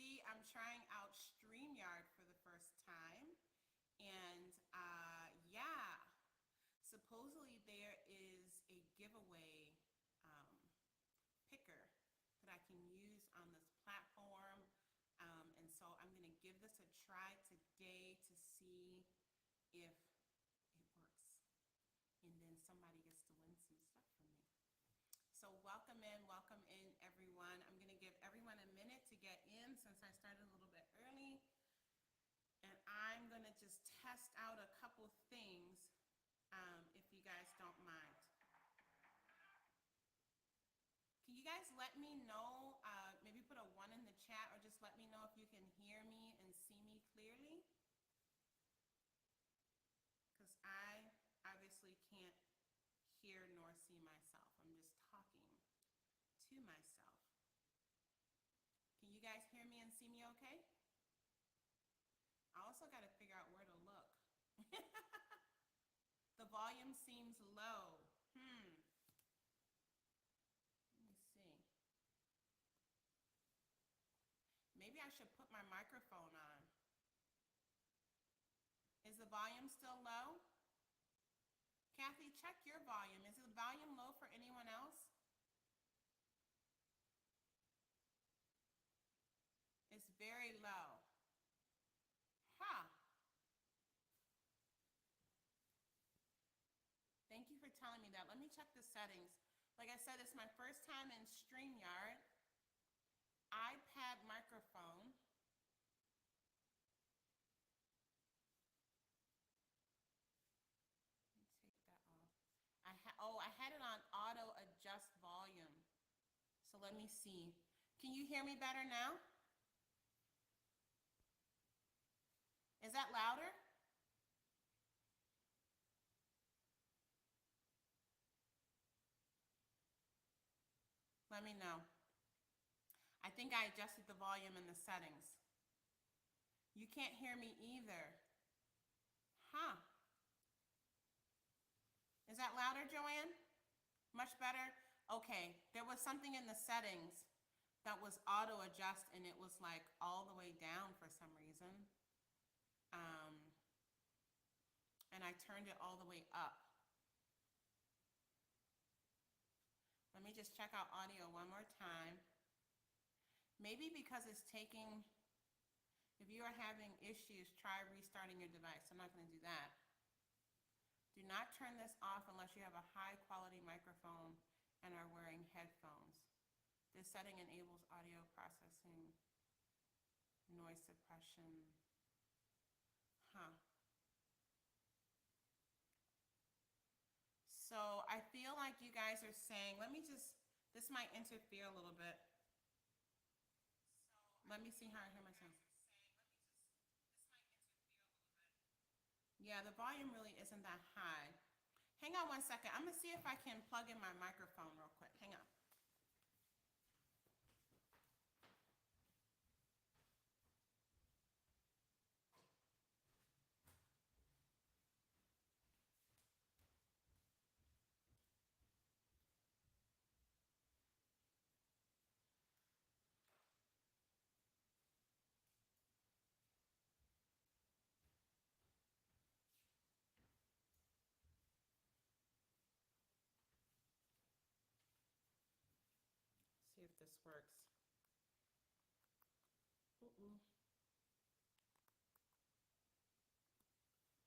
see, I'm trying out StreamYard for the first time. And yeah, supposedly there is a giveaway um, picker that I can use on this platform. And so I'm going to give this a try today to see if it works. And then somebody gets to win some stuff from me. So welcome in everyone. I'm going to give everyone a minute to get in since I started a little bit early. And I'm going to just test out a couple things if you guys don't mind. Can you guys let me know, maybe put a 1 in the chat or just let me know if you can hear me and see me clearly? Because I obviously can't hear nor see myself. I'm just talking to myself. Can you guys hear me and see me okay? I also got to figure out where to look. The volume seems low. Let me see. Maybe I should put my microphone on. Is the volume still low? Kathy, check your volume. Is the volume low for anyone else? It's very low. Huh. Thank you for telling me that. Let me check the settings. Like I said, it's my first time in StreamYard. iPad microphone. Let me take that off. I had it on auto adjust volume. So let me see. Can you hear me better now? Is that louder? Let me know. I think I adjusted the volume in the settings. You can't hear me either. Huh. Is that louder, Joanne? Much better? Okay, there was something in the settings that was auto adjust and it was like all the way down for some reason. And I turned it all the way up. Let me just check out audio one more time. Maybe because it's taking, if you are having issues, try restarting your device. I'm not going to do that. Do not turn this off unless you have a high quality microphone and are wearing headphones. This setting enables audio processing, noise suppression. Huh. So I feel like you guys are saying, this might interfere a little bit. Let me see how I hear myself. Yeah, the volume really isn't that high. Hang on one second. I'm gonna see if I can plug in my microphone real quick. Hang on. See if this works. Uh-oh.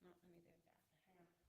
No, I needed that. Hang on.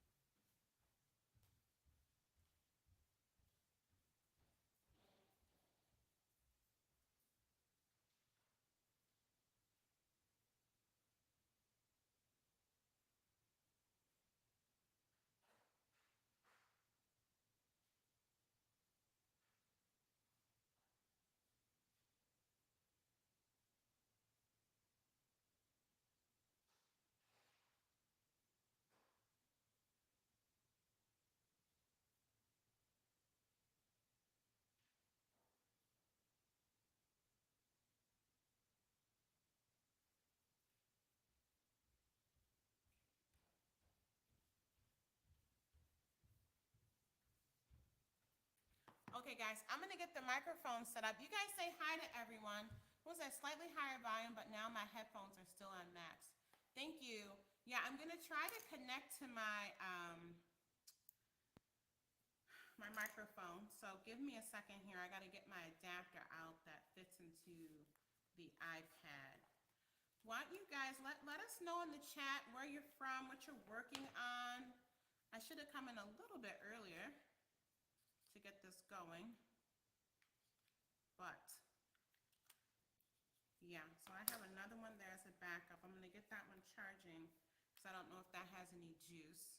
Okay, guys, I'm gonna get the microphone set up. You guys say hi to everyone. What was that? Slightly higher volume, but now my headphones are still on max. Thank you. Yeah, I'm gonna try to connect to my microphone. So give me a second here. I gotta get my adapter out that fits into the iPad. Why don't you guys let us know in the chat where you're from, what you're working on. I should have come in a little bit earlier to get this going, but yeah, so I have another one there as a backup. I'm gonna get that one charging because I don't know if that has any juice.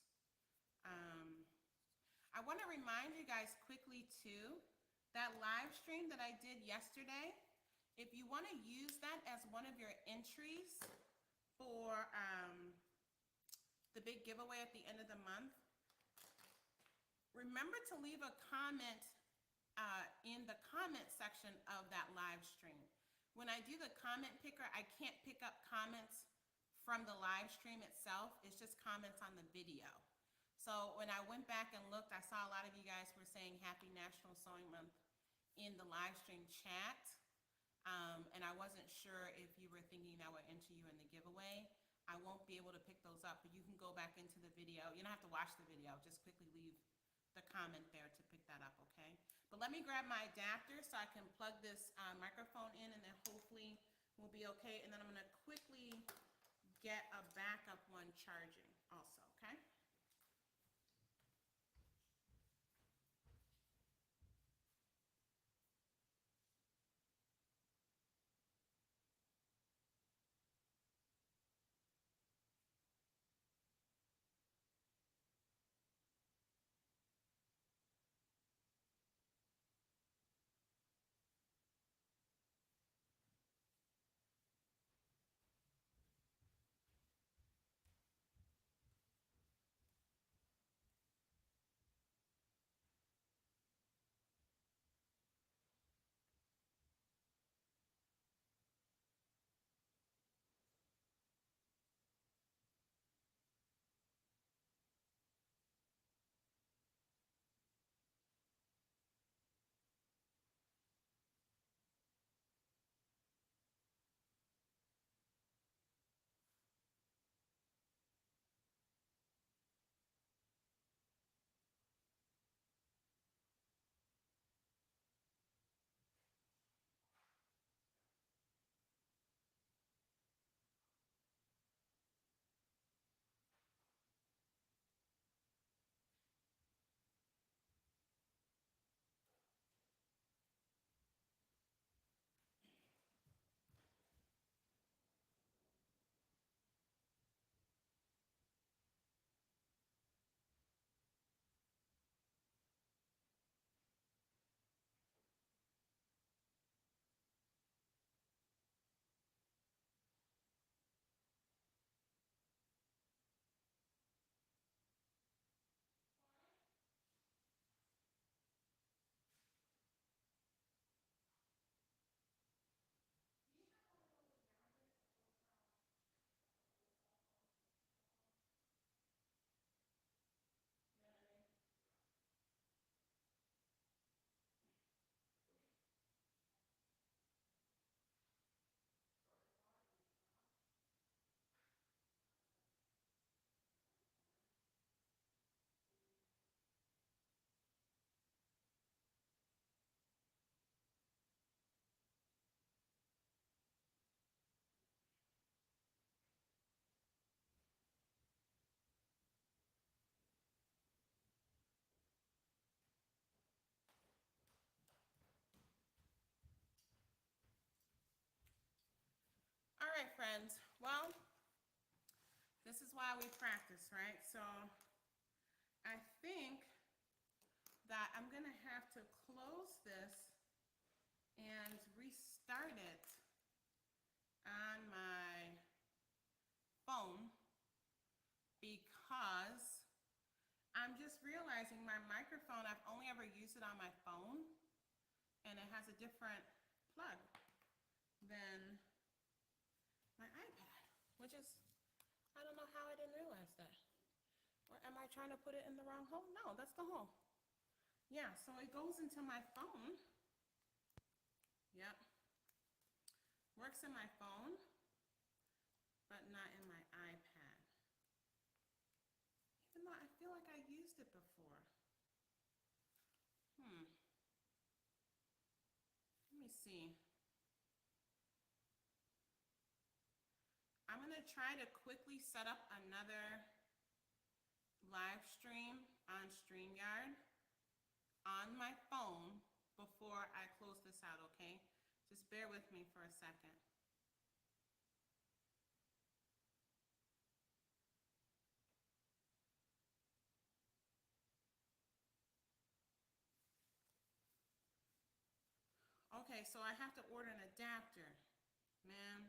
I want to remind you guys quickly too, that live stream that I did yesterday, if you want to use that as one of your entries for the big giveaway at the end of the month, remember to leave a comment in the comment section of that live stream. When I do the comment picker, I can't pick up comments from the live stream itself. It's just comments on the video. So when I went back and looked, I saw a lot of you guys were saying Happy National Sewing Month in the live stream chat. And I wasn't sure if you were thinking that would enter you in the giveaway. I won't be able to pick those up, but you can go back into the video. You don't have to watch the video. Just quickly leave the comment there to pick that up, okay? But let me grab my adapter so I can plug this microphone in, and then hopefully we'll be okay. And then I'm gonna quickly get a backup one charging also, okay? All right, friends. Well, this is why we practice, right? So I think that I'm gonna have to close this and restart it on my phone because I'm just realizing my microphone, I've only ever used it on my phone, and it has a different plug than my iPad, which is, I don't know how I didn't realize that. Or am I trying to put it in the wrong hole? No, that's the hole. Yeah, so it goes into my phone. Yep. Works in my phone, but not in my iPad. Even though I feel like I used it before. Let me see. I'm going to try to quickly set up another live stream on StreamYard on my phone before I close this out, okay? Just bear with me for a second. Okay, so I have to order an adapter. Man,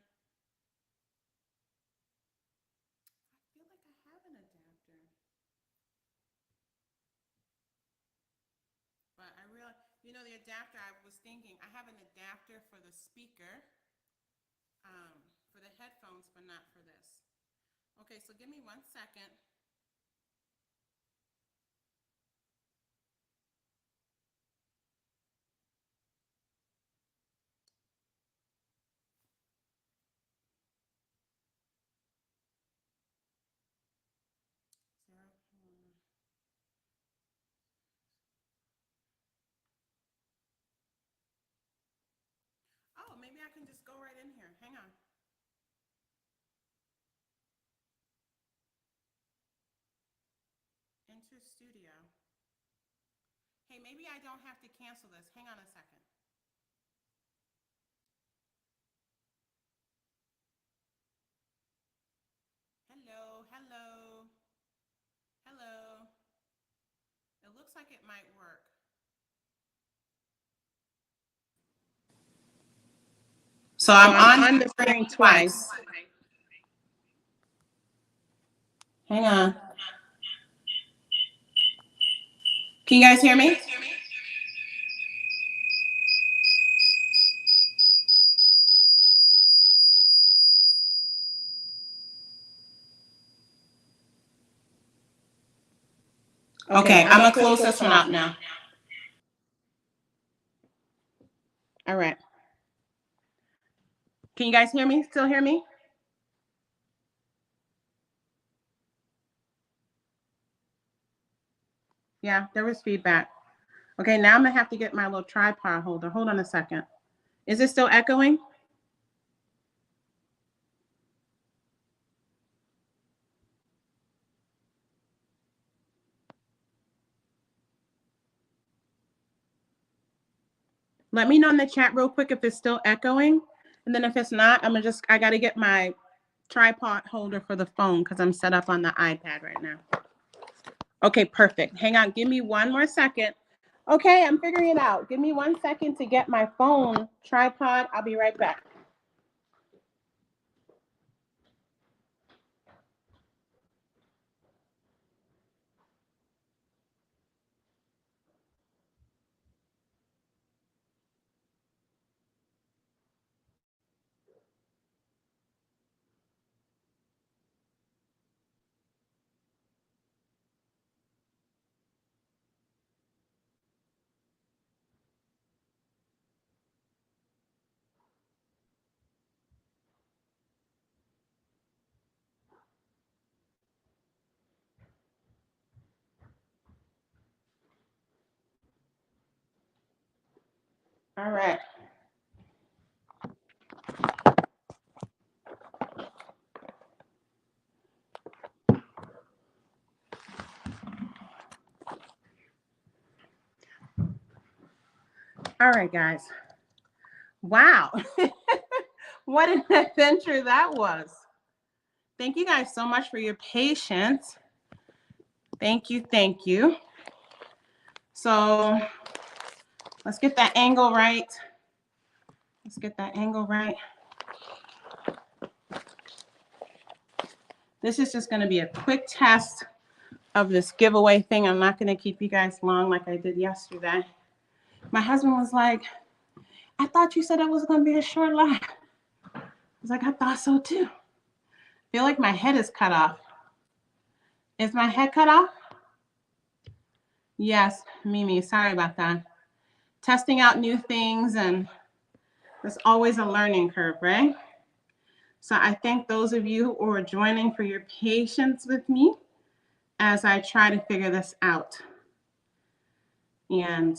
I feel like I have an adapter. But I realized, the adapter, I was thinking, I have an adapter for the speaker, for the headphones, but not for this. Okay, so give me 1 second. Oh, maybe I can just go right in here. Hang on. Enter studio. Hey, maybe I don't have to cancel this. Hang on a second. Hello, hello, hello. It looks like it might work. So I'm on the screen twice. Hang on. Can you guys hear me? Okay, I'm gonna close this one out now. All right. Can you guys hear me? Still hear me? Yeah, there was feedback. Okay, now I'm gonna have to get my little tripod holder. Hold on a second. Is it still echoing? Let me know in the chat real quick if it's still echoing. And then if it's not, I gotta get my tripod holder for the phone because I'm set up on the iPad right now. Okay, perfect. Hang on, give me 1 more second. Okay, I'm figuring it out. Give me 1 second to get my phone tripod. I'll be right back. All right. All right, guys. Wow. What an adventure that was. Thank you guys so much for your patience. Thank you. Thank you. So let's get that angle right. Let's get that angle right. This is just going to be a quick test of this giveaway thing. I'm not going to keep you guys long like I did yesterday. My husband was like, I thought you said it was going to be a short live. I was like, I thought so too. I feel like my head is cut off. Is my head cut off? Yes, Mimi, sorry about that. Testing out new things and There's always a learning curve, right? So I thank those of you who are joining for your patience with me as I try to figure this out. And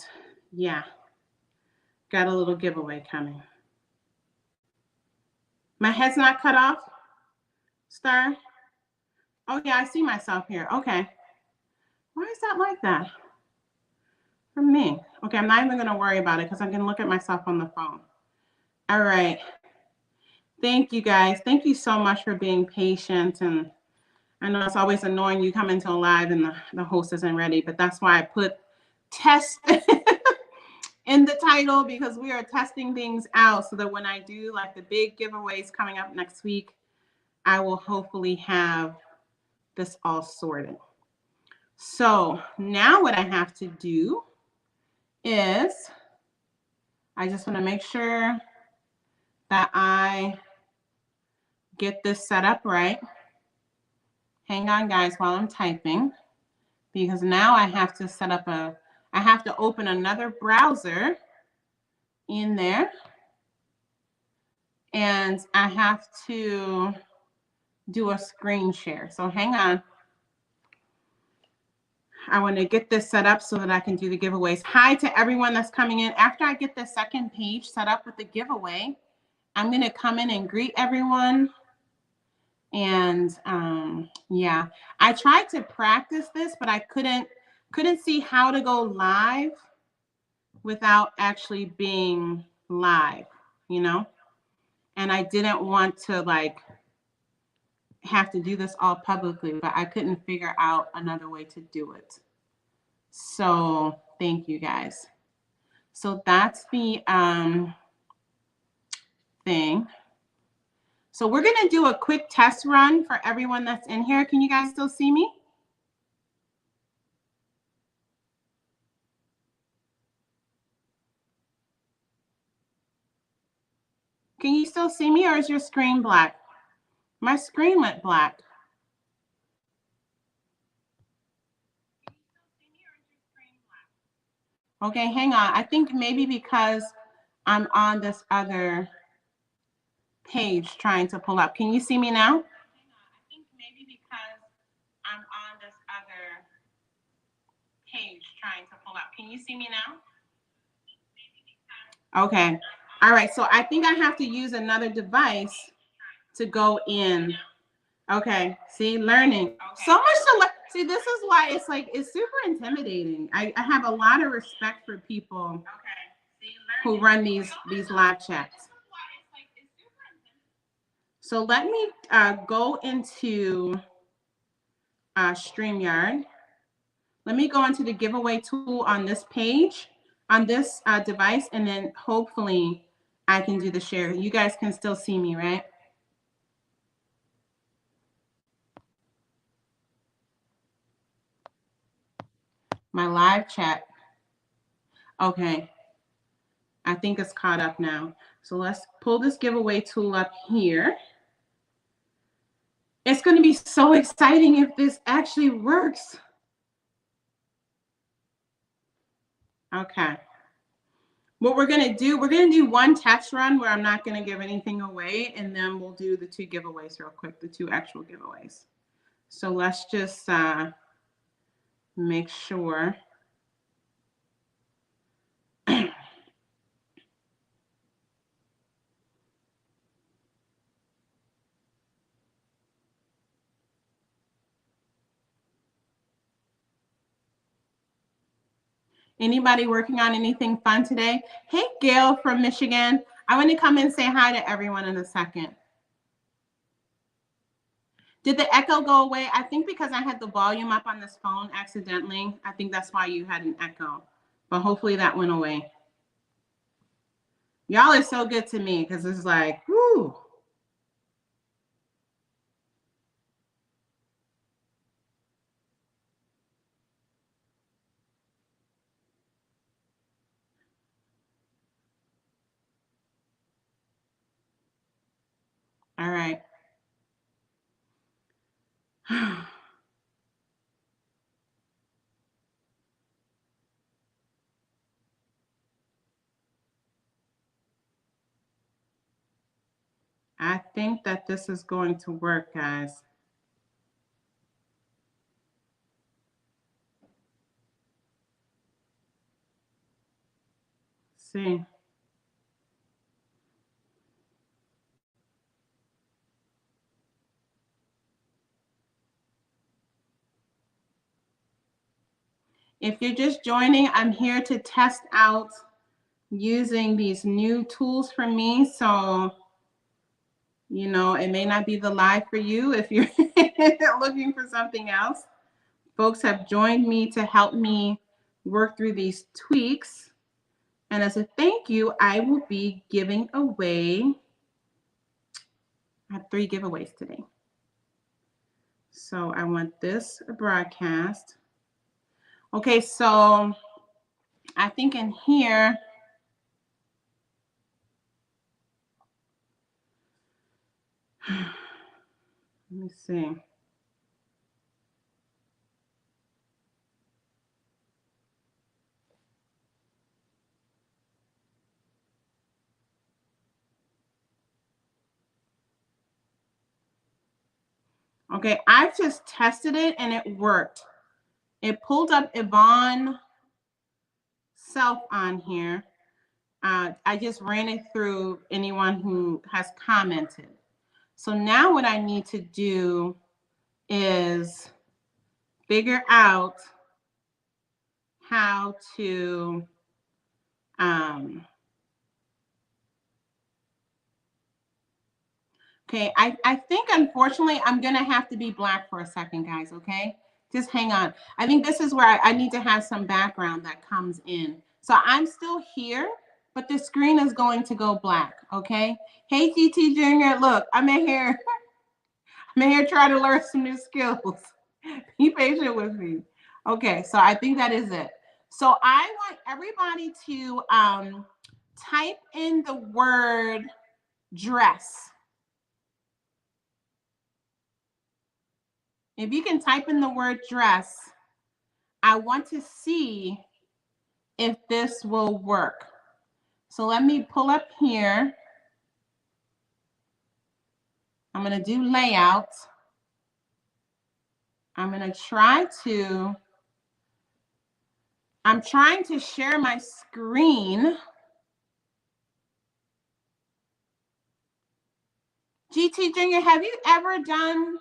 yeah, got a little giveaway coming. My head's not cut off, Star? Oh, yeah, I see myself here. Okay. Why is that like that? For me. Okay, I'm not even going to worry about it because I'm going to look at myself on the phone. All right. Thank you, guys. Thank you so much for being patient. And I know it's always annoying you come into a live and the host isn't ready, but that's why I put test in the title, because we are testing things out so that when I do like the big giveaways coming up next week, I will hopefully have this all sorted. So now what I have to do is I just want to make sure that I get this set up right. Hang on, guys, while I'm typing, because now I have to set up I have to open another browser in there, and I have to do a screen share. So hang on. I want to get this set up so that I can do the giveaways. Hi to everyone that's coming in. After I get the second page set up with the giveaway, I'm going to come in and greet everyone. And yeah, I tried to practice this, but I couldn't see how to go live without actually being live, you know? And I didn't want to like have to do this all publicly, but I couldn't figure out another way to do it. So thank you, guys. So that's the thing. So we're going to do a quick test run for everyone that's in here. Can you guys still see me? Can you still see me, or is your screen black? My screen went black. Okay, hang on. I think maybe because I'm on this other page trying to pull up. Can you see me now? I think maybe because I'm on this other page trying to pull up. Can you see me now? Okay. All right. So I think I have to use another device to go in. Okay. See, learning. So much to learn. See, this is why it's like, it's super intimidating. I have a lot of respect for people who run these live chats. So let me go into StreamYard. Let me go into the giveaway tool on this page, on this device, and then hopefully I can do the share. You guys can still see me, right? My live chat. Okay. I think it's caught up now. So let's pull this giveaway tool up here. It's going to be so exciting if this actually works. Okay. What we're going to do one test run where I'm not going to give anything away, and then we'll do the two giveaways real quick, the two actual giveaways. So let's just make sure. Anybody working on anything fun today? Hey, Gail from Michigan. I want to come and say hi to everyone in a second. Did the echo go away? I think because I had the volume up on this phone accidentally. I think that's why you had an echo. But hopefully that went away. Y'all are so good to me because it's like, whoo. All right. think that this is going to work, guys. See. If you're just joining, I'm here to test out using these new tools from me. So, you know, it may not be the live for you if you're looking for something else. Folks have joined me to help me work through these tweaks. And as a thank you, I will be giving away, I have 3 giveaways today. So I want this broadcast. Okay, so I think in here, let me see. Okay, I just tested it and it worked. It pulled up Yvonne Self on here. I just ran it through anyone who has commented. So now what I need to do is figure out how to okay, I think unfortunately I'm gonna have to be black for a second, guys, okay? Just hang on. I think this is where I need to have some background that comes in. So I'm still here, but the screen is going to go black, okay? Hey, GT Junior, look, I'm in here. I'm in here trying to learn some new skills. Be patient with me. Okay, so I think that is it. So I want everybody to type in the word dress. If you can type in the word dress, I want to see if this will work. So let me pull up here. I'm going to do layout. I'm going to I'm trying to share my screen. GT Junior, have you ever done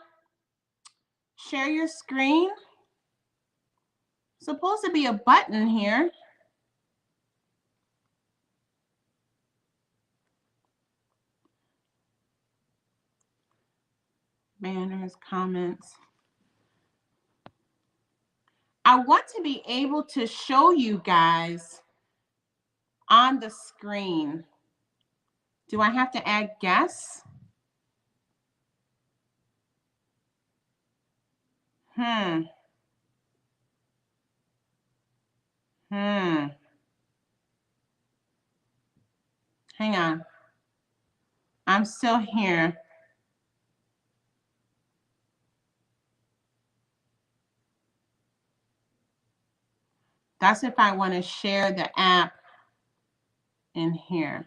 share your screen? Supposed to be a button here. Banners, comments. I want to be able to show you guys on the screen. Do I have to add guests? Hang on. I'm still here. That's if I want to share the app in here.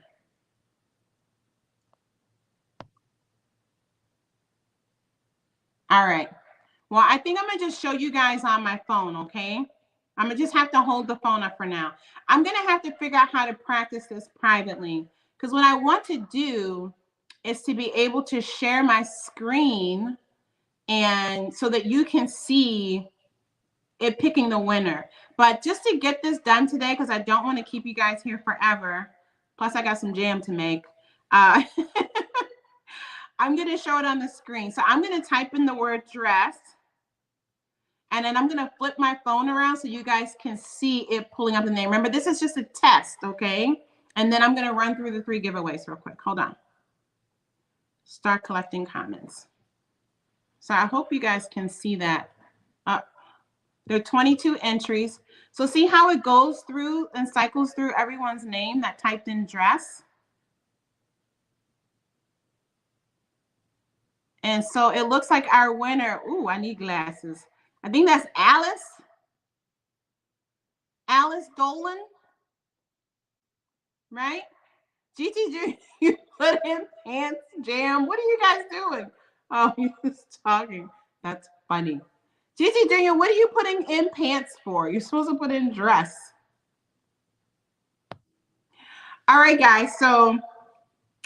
All right. Well, I think I'm going to just show you guys on my phone, okay? I'm going to just have to hold the phone up for now. I'm going to have to figure out how to practice this privately because what I want to do is to be able to share my screen and so that you can see it picking the winner. But just to get this done today, because I don't want to keep you guys here forever, plus I got some jam to make, I'm going to show it on the screen. So I'm going to type in the word dress. And then I'm going to flip my phone around so you guys can see it pulling up the name. Remember, this is just a test, okay? And then I'm going to run through the 3 giveaways real quick. Hold on. Start collecting comments. So I hope you guys can see that. There are 22 entries. So see how it goes through and cycles through everyone's name that typed in dress? And so it looks like our winner, ooh, I need glasses. I think that's Alice. Alice Dolan, right? GTG, put in pants, Jam? What are you guys doing? Oh, he's talking. That's funny. Gigi Junior, what are you putting in pants for? You're supposed to put in dress. All right, guys. So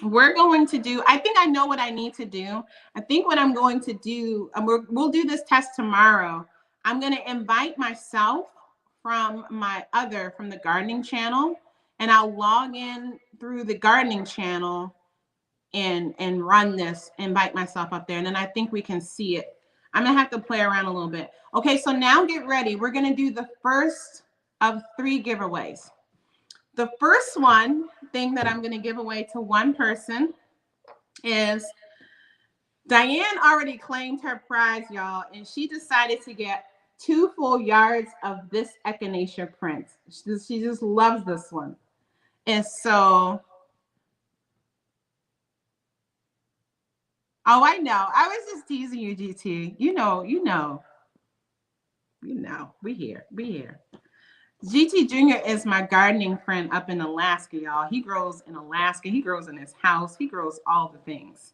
we're going to do, I think I know what I need to do. I think what I'm going to do, we'll do this test tomorrow. I'm going to invite myself from the gardening channel, and I'll log in through the gardening channel and run this, invite myself up there. And then I think we can see it. I'm going to have to play around a little bit. Okay, so now get ready. We're going to do the first of 3 giveaways. The first thing that I'm going to give away to one person is Diane already claimed her prize, y'all, and she decided to get 2 full yards of this echinacea print. She just loves this one. And so, oh, I know. I was just teasing you, GT. We here. GT Jr. is my gardening friend up in Alaska, y'all. He grows in Alaska. He grows in his house. He grows all the things.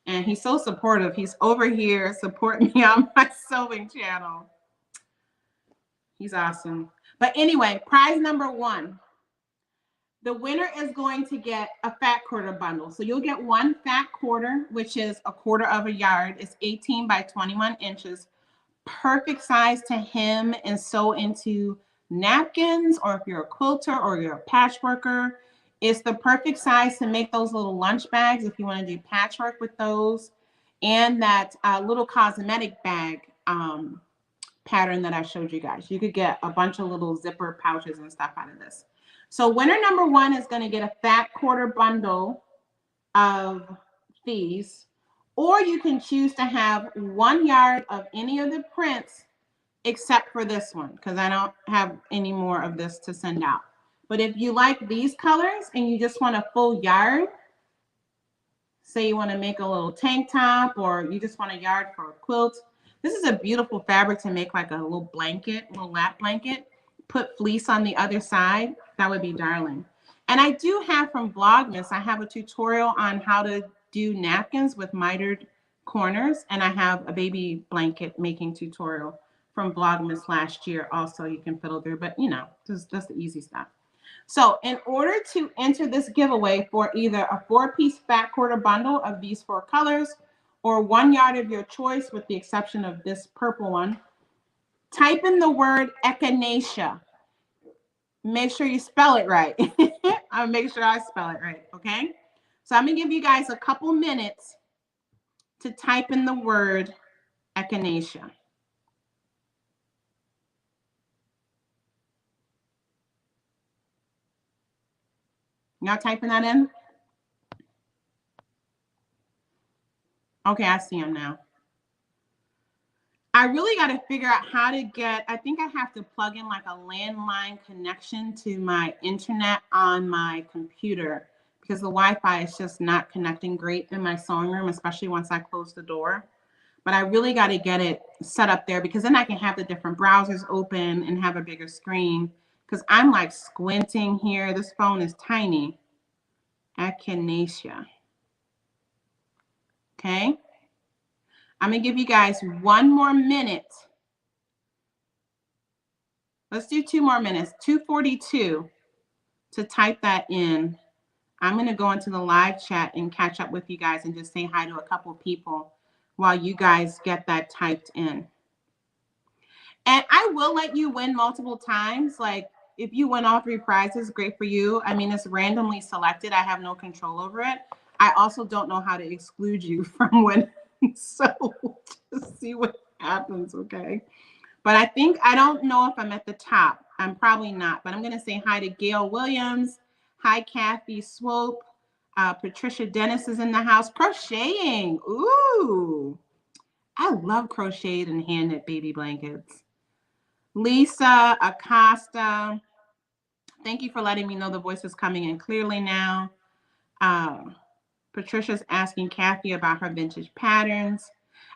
And he's so supportive. He's over here supporting me on my sewing channel. He's awesome. But anyway, prize number 1. The winner is going to get a fat quarter bundle. So you'll get 1 fat quarter, which is a quarter of a yard. It's 18 by 21 inches. Perfect size to hem and sew into napkins, or if you're a quilter or you're a patchworker. It's the perfect size to make those little lunch bags if you want to do patchwork with those. And that little cosmetic bag pattern that I showed you guys. You could get a bunch of little zipper pouches and stuff out of this. So winner number 1 is going to get a fat quarter bundle of these, or you can choose to have 1 yard of any of the prints except for this one, because I don't have any more of this to send out. But if you like these colors and you just want a full yard, say you want to make a little tank top, or you just want a yard for a quilt, this is a beautiful fabric to make like a little blanket, a little lap blanket. Put fleece on the other side. That would be darling. And I do have from Vlogmas, I have a tutorial on how to do napkins with mitered corners. And I have a baby blanket making tutorial from Vlogmas last year. Also, you can fiddle through, but just the easy stuff. So in order to enter this giveaway for either a 4-piece fat quarter bundle of these 4 colors, or 1 yard of your choice, with the exception of this purple one, type in the word echinacea. Make sure you spell it right. I'll make sure I spell it right, okay? So I'm going to give you guys a couple minutes to type in the word echinacea. Y'all typing that in? Okay, I see them now. I really got to figure out how to get, I think I have to plug in like a landline connection to my internet on my computer, because the Wi-Fi is just not connecting great in my sewing room, especially once I close the door. But I really got to get it set up there, because then I can have the different browsers open and have a bigger screen, because I'm like squinting here. This phone is tiny. Echinacea. Okay. I'm going to give you guys 1 more minute. Let's do 2 more minutes. 2:42 to type that in. I'm going to go into the live chat and catch up with you guys and just say hi to a couple people while you guys get that typed in. And I will let you win multiple times. Like, if you win all 3 prizes, great for you. I mean, it's randomly selected. I have no control over it. I also don't know how to exclude you from winning. So just see what happens, okay? But I don't know if I'm at the top. I'm probably not. But I'm going to say hi to Gail Williams. Hi, Kathy Swope. Patricia Dennis is in the house. Crocheting. Ooh. I love crocheted and hand-knit baby blankets. Lisa Acosta. Thank you for letting me know the voice is coming in clearly now. Patricia's asking Kathy about her vintage patterns.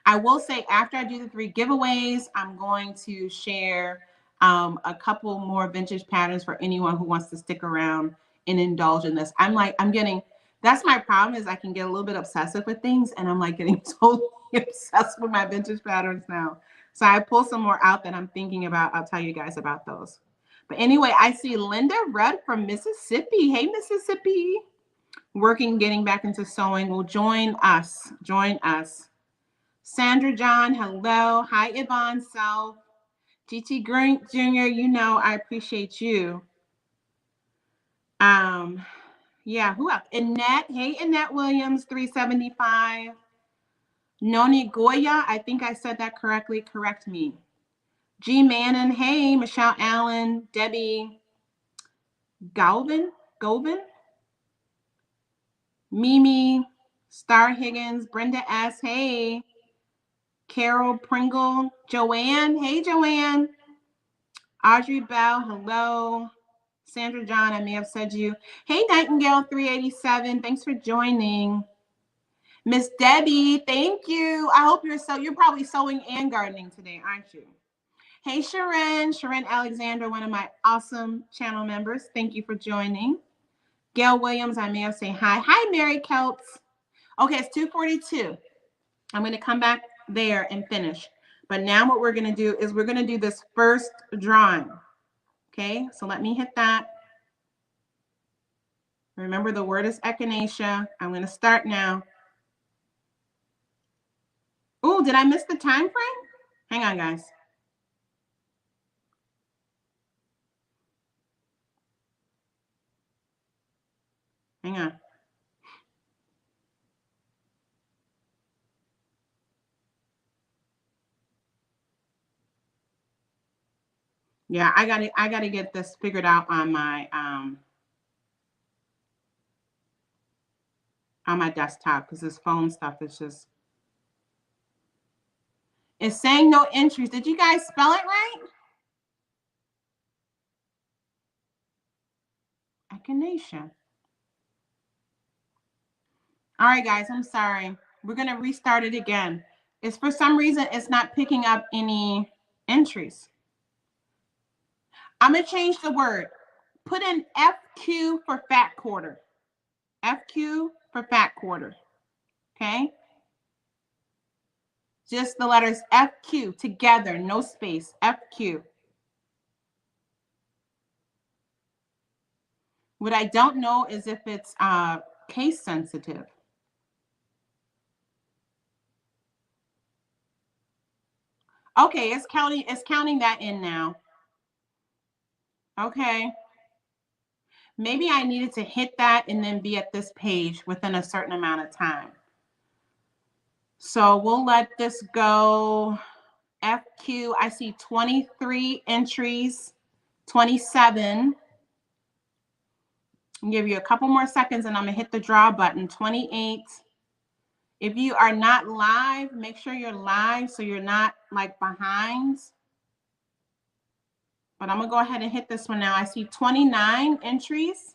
I will say, after I do the 3 giveaways, I'm going to share a couple more vintage patterns for anyone who wants to stick around and indulge in this. I'm getting, That's my problem is I can get a little bit obsessive with things, and I'm like getting totally obsessed with my vintage patterns now. So I pull some more out that I'm thinking about. I'll tell you guys about those. But anyway, I see Linda Rudd from Mississippi. Hey, Mississippi. Working, getting back into sewing. Will join us. Join us. Sandra John, hello. Hi, Yvonne Self. GT Green Jr., you know I appreciate you. Yeah, who else? Annette. Hey, Annette Williams, 375. Noni Goya, I think I said that correctly. Correct me. G Mannon. Hey, Michelle Allen. Debbie Govin. Mimi. Star Higgins. Brenda S. Hey. Carol Pringle. Joanne. Hey, Joanne. Audrey Bell. Hello. Sandra John, I may have said you. Hey, Nightingale 387. Thanks for joining. Miss Debbie, thank you. I hope you're probably sewing and gardening today, aren't you? Hey, Sharon Alexander, one of my awesome channel members. Thank you for joining. Gail Williams, I may have said hi. Hi, Mary Kelts. Okay, it's 2:42. I'm going to come back there and finish. But now what we're going to do is we're going to do this first drawing. Okay, so let me hit that. Remember, the word is echinacea. I'm going to start now. Oh, did I miss the time frame? Hang on, guys. Hang on. Yeah, I gotta get this figured out on my desktop because this phone stuff is just. It's saying no entries. Did you guys spell it right? Echinacea. All right, guys, I'm sorry. We're gonna restart it again. It's for some reason it's not picking up any entries. I'm gonna change the word. Put in FQ for fat quarter. FQ for fat quarter. Okay? Just the letters FQ together, no space. FQ. What I don't know is if it's case sensitive. Okay, it's counting that in now. Okay. Maybe I needed to hit that and then be at this page within a certain amount of time. So we'll let this go. FQ, I see 23 entries, 27. I'll give you a couple more seconds and I'm gonna hit the draw button. 28. If you are not live, make sure you're live so you're not like behind. But I'm gonna go ahead and hit this one now. I see 29 entries.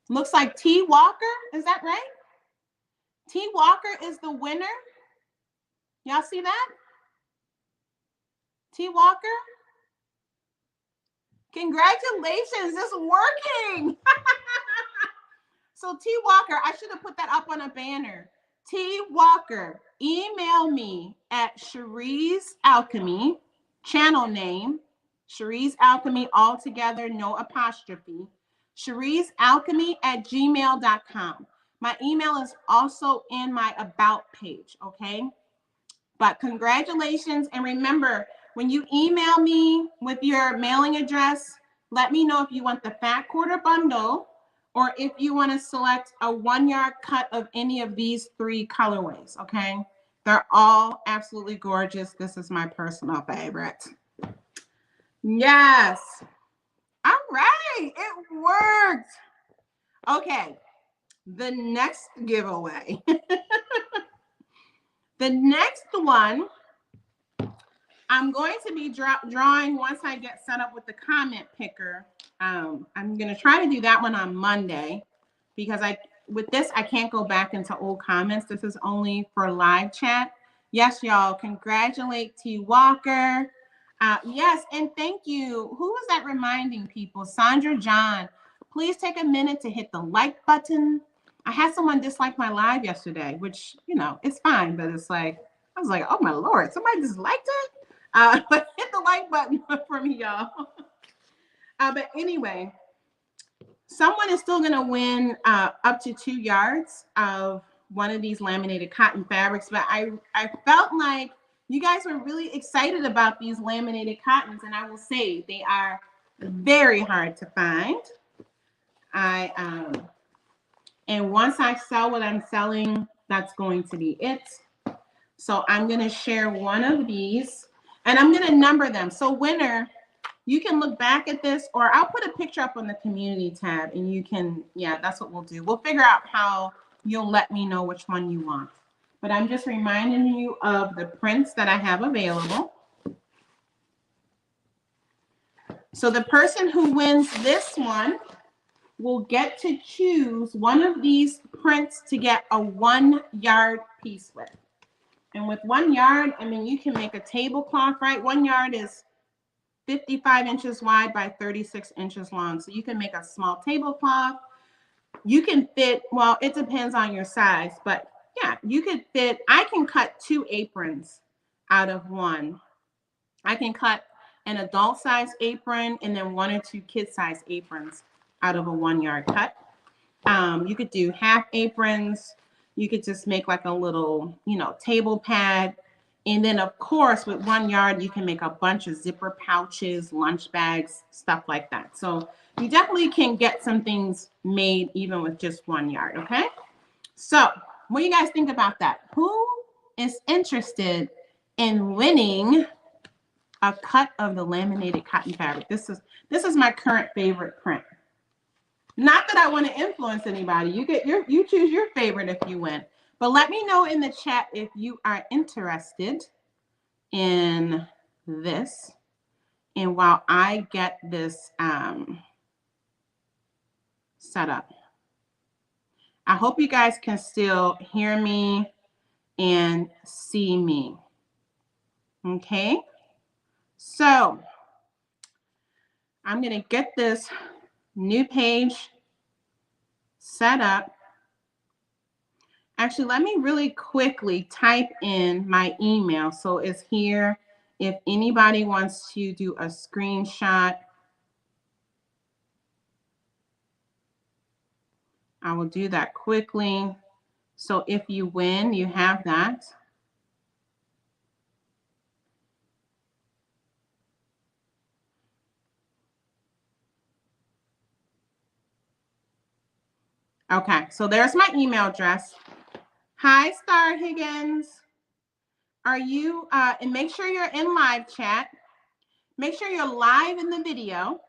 Looks like T Walker, is that right? T Walker is the winner. Y'all see that? T Walker? Congratulations, it's working. So T Walker, I should have put that up on a banner. T Walker, email me at Sheree's Alchemy, channel name, Sheree's Alchemy, all together, no apostrophe. Sheree's Alchemy at gmail.com. My email is also in my about page, okay? But congratulations. And remember, when you email me with your mailing address, let me know if you want the fat quarter bundle or if you want to select a 1 yard cut of any of these 3 colorways, okay? They're all absolutely gorgeous. This is my personal favorite. Yes. All right. It worked. Okay. The next giveaway. The next one, I'm going to be drawing once I get set up with the comment picker. I'm going to try to do that one on Monday because with this, I can't go back into old comments. This is only for live chat. Yes, y'all. Congratulate T. Walker. Yes, and thank you. Who was that reminding people? Sandra John. Please take a minute to hit the like button. I had someone dislike my live yesterday, which, it's fine, but it's like, I was like, oh my Lord, somebody disliked it? But hit the like button for me, y'all. But anyway, someone is still going to win up to 2 yards of one of these laminated cotton fabrics. But I felt like you guys were really excited about these laminated cottons. And I will say they are very hard to find. And once I sell what I'm selling, that's going to be it. So I'm going to share one of these and I'm going to number them. So winner, you can look back at this, or I'll put a picture up on the community tab and you can, yeah, that's what we'll do. We'll figure out how you'll let me know which one you want. But I'm just reminding you of the prints that I have available. So the person who wins this one will get to choose one of these prints to get a 1 yard piece with. And with 1 yard, I mean, you can make a tablecloth, right? 1 yard is 55 inches wide by 36 inches long. So you can make a small tablecloth. You can fit, well, it depends on your size, but yeah, you could fit, I can cut 2 aprons out of one. I can cut an adult size apron and then 1 or 2 kid size aprons out of a 1 yard cut. You could do half aprons. You could just make like a little, table pad. And then, of course, with 1 yard, you can make a bunch of zipper pouches, lunch bags, stuff like that. So you definitely can get some things made even with just 1 yard, okay? So what do you guys think about that? Who is interested in winning a cut of the laminated cotton fabric? This is my current favorite print. Not that I want to influence anybody. You choose your favorite if you win. But let me know in the chat if you are interested in this. And while I get this set up, I hope you guys can still hear me and see me. Okay. So I'm going to get this new page set up. Actually, let me really quickly type in my email. So it's here. If anybody wants to do a screenshot, I will do that quickly. So if you win, you have that. Okay, so there's my email address. Hi, Star Higgins. Are you, and make sure you're in live chat. Make sure you're live in the video. All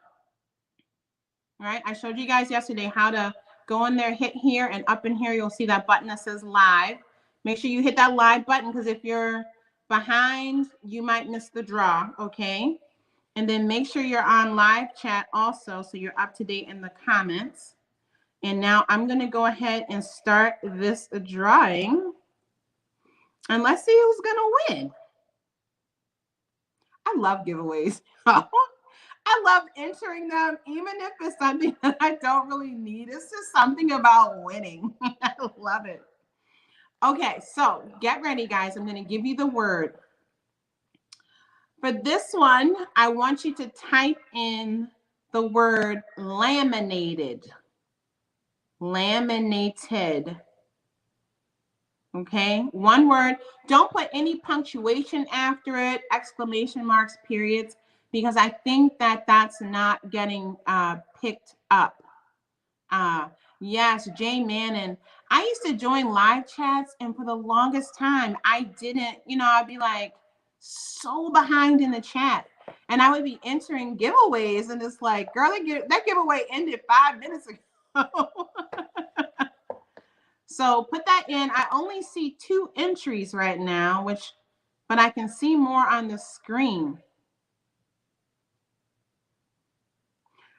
right, I showed you guys yesterday how to go in there, hit here, and up in here, you'll see that button that says live. Make sure you hit that live button because if you're behind, you might miss the draw, okay? And then make sure you're on live chat also so you're up to date in the comments. And now I'm going to go ahead and start this drawing. And let's see who's going to win. I love giveaways. I love entering them, even if it's something that I don't really need. It's just something about winning. I love it. Okay, so get ready, guys. I'm going to give you the word. For this one, I want you to type in the word laminated. Laminated. Okay, one word. Don't put any punctuation after it, exclamation marks, periods, because I think that that's not getting picked up. Yes, Jay Mannon. I used to join live chats, and for the longest time, I didn't, I'd be like so behind in the chat. And I would be entering giveaways, and it's like, girl, that giveaway ended 5 minutes ago. So put that in. I only see 2 entries right now, but I can see more on the screen.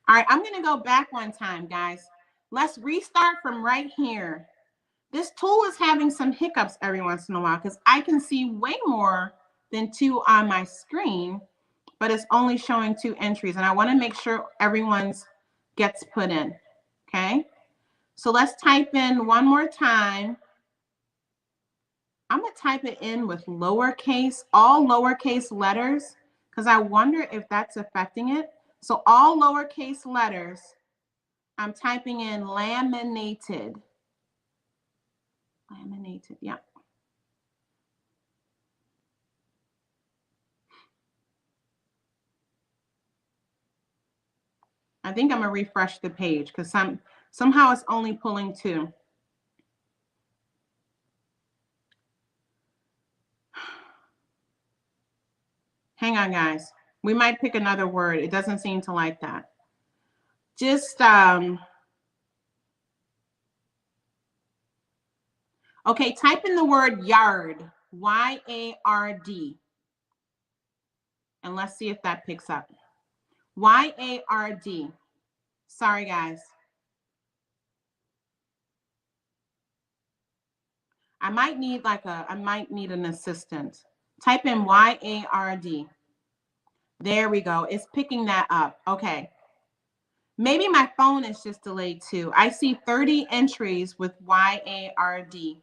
All right, I'm going to go back one time, guys. Let's restart from right here. This tool is having some hiccups every once in a while because I can see way more than 2 on my screen, but it's only showing 2 entries. And I want to make sure everyone's gets put in. Okay. So let's type in one more time. I'm going to type it in with lowercase, all lowercase letters, because I wonder if that's affecting it. So all lowercase letters, I'm typing in laminated. Laminated, yeah. I think I'm going to refresh the page because somehow it's only pulling 2. Hang on, guys. We might pick another word. It doesn't seem to like that. Just, okay, type in the word yard, Y-A-R-D. And let's see if that picks up. Y-A-R-D. Sorry, guys. I might need an assistant. Type in Y-A-R-D. There we go. It's picking that up. Okay. Maybe my phone is just delayed too. I see 30 entries with Y-A-R-D.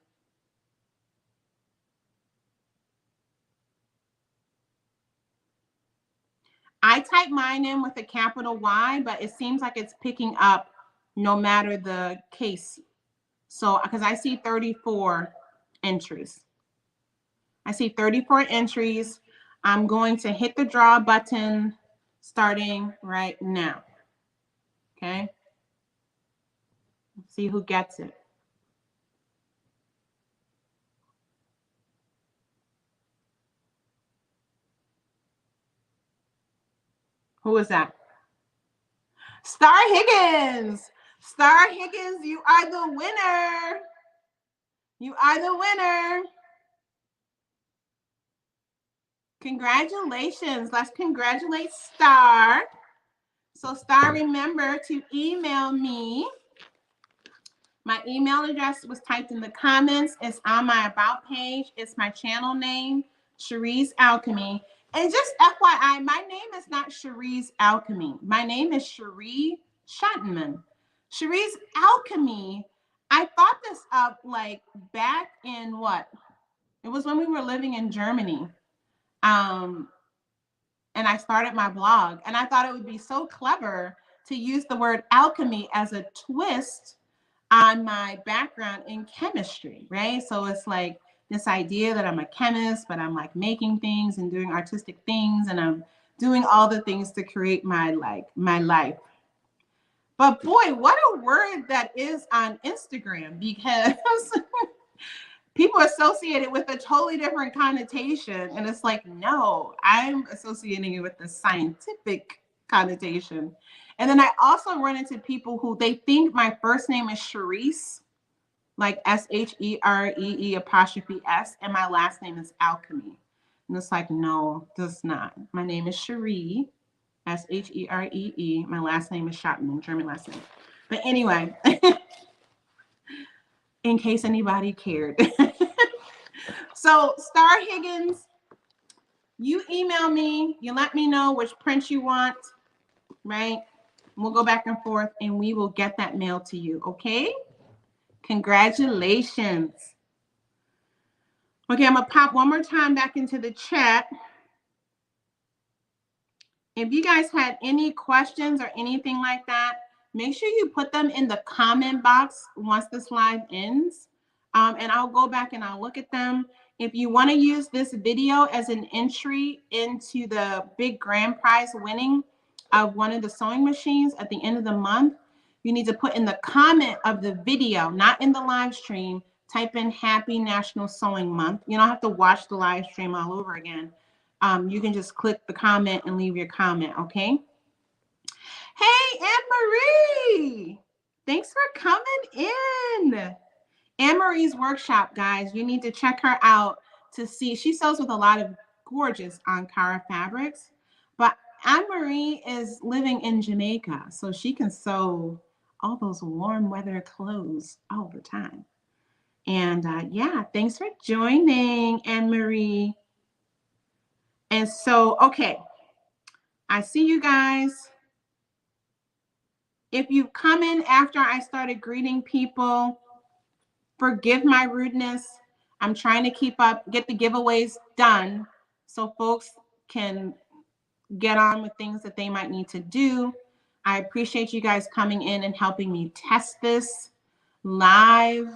I type mine in with a capital Y, but it seems like it's picking up no matter the case. So, because I see 34 entries. I see 34 entries. I'm going to hit the draw button starting right now. Okay. Let's see who gets it. Who is that? Star Higgins. Star Higgins, you are the winner. You are the winner. Congratulations. Let's congratulate Star. So Star, remember to email me. My email address was typed in the comments. It's on my about page. It's my channel name, Sheree's Alchemy. And just FYI, my name is not Sheree's Alchemy. My name is Sheree Schottenman. Sheree's Alchemy. I thought this up like back in what? It was when we were living in Germany. And I started my blog, and I thought it would be so clever to use the word alchemy as a twist on my background in chemistry, right? So it's like this idea that I'm a chemist, but I'm like making things and doing artistic things, and I'm doing all the things to create my life. But boy, what a word that is on Instagram, because people associate it with a totally different connotation. And it's like, no, I'm associating it with the scientific connotation. And then I also run into people who they think my first name is Sheree, like Sheree apostrophe S, and my last name is Alchemy. And it's like, no, does not. My name is Sheree, Sheree. My last name is Schottman, German last name. But anyway, in case anybody cared. So, Star Higgins, you email me, you let me know which print you want, right? We'll go back and forth and we will get that mail to you, okay? Congratulations. Okay, I'm going to pop one more time back into the chat. If you guys had any questions or anything like that, make sure you put them in the comment box once this live ends. And I'll go back and I'll look at them. If you want to use this video as an entry into the big grand prize winning of one of the sewing machines at the end of the month, you need to put in the comment of the video, not in the live stream, type in Happy National Sewing Month. You don't have to watch the live stream all over again. You can just click the comment and leave your comment, okay? Hey, Anne-Marie! Thanks for coming in. Anne-Marie's workshop, guys, you need to check her out to see. She sews with a lot of gorgeous Ankara fabrics, but Anne-Marie is living in Jamaica, so she can sew all those warm weather clothes all the time. And yeah, thanks for joining, Anne Marie. And so, okay, I see you guys. If you come in after I started greeting people, forgive my rudeness. I'm trying to keep up, get the giveaways done so folks can get on with things that they might need to do. I appreciate you guys coming in and helping me test this live,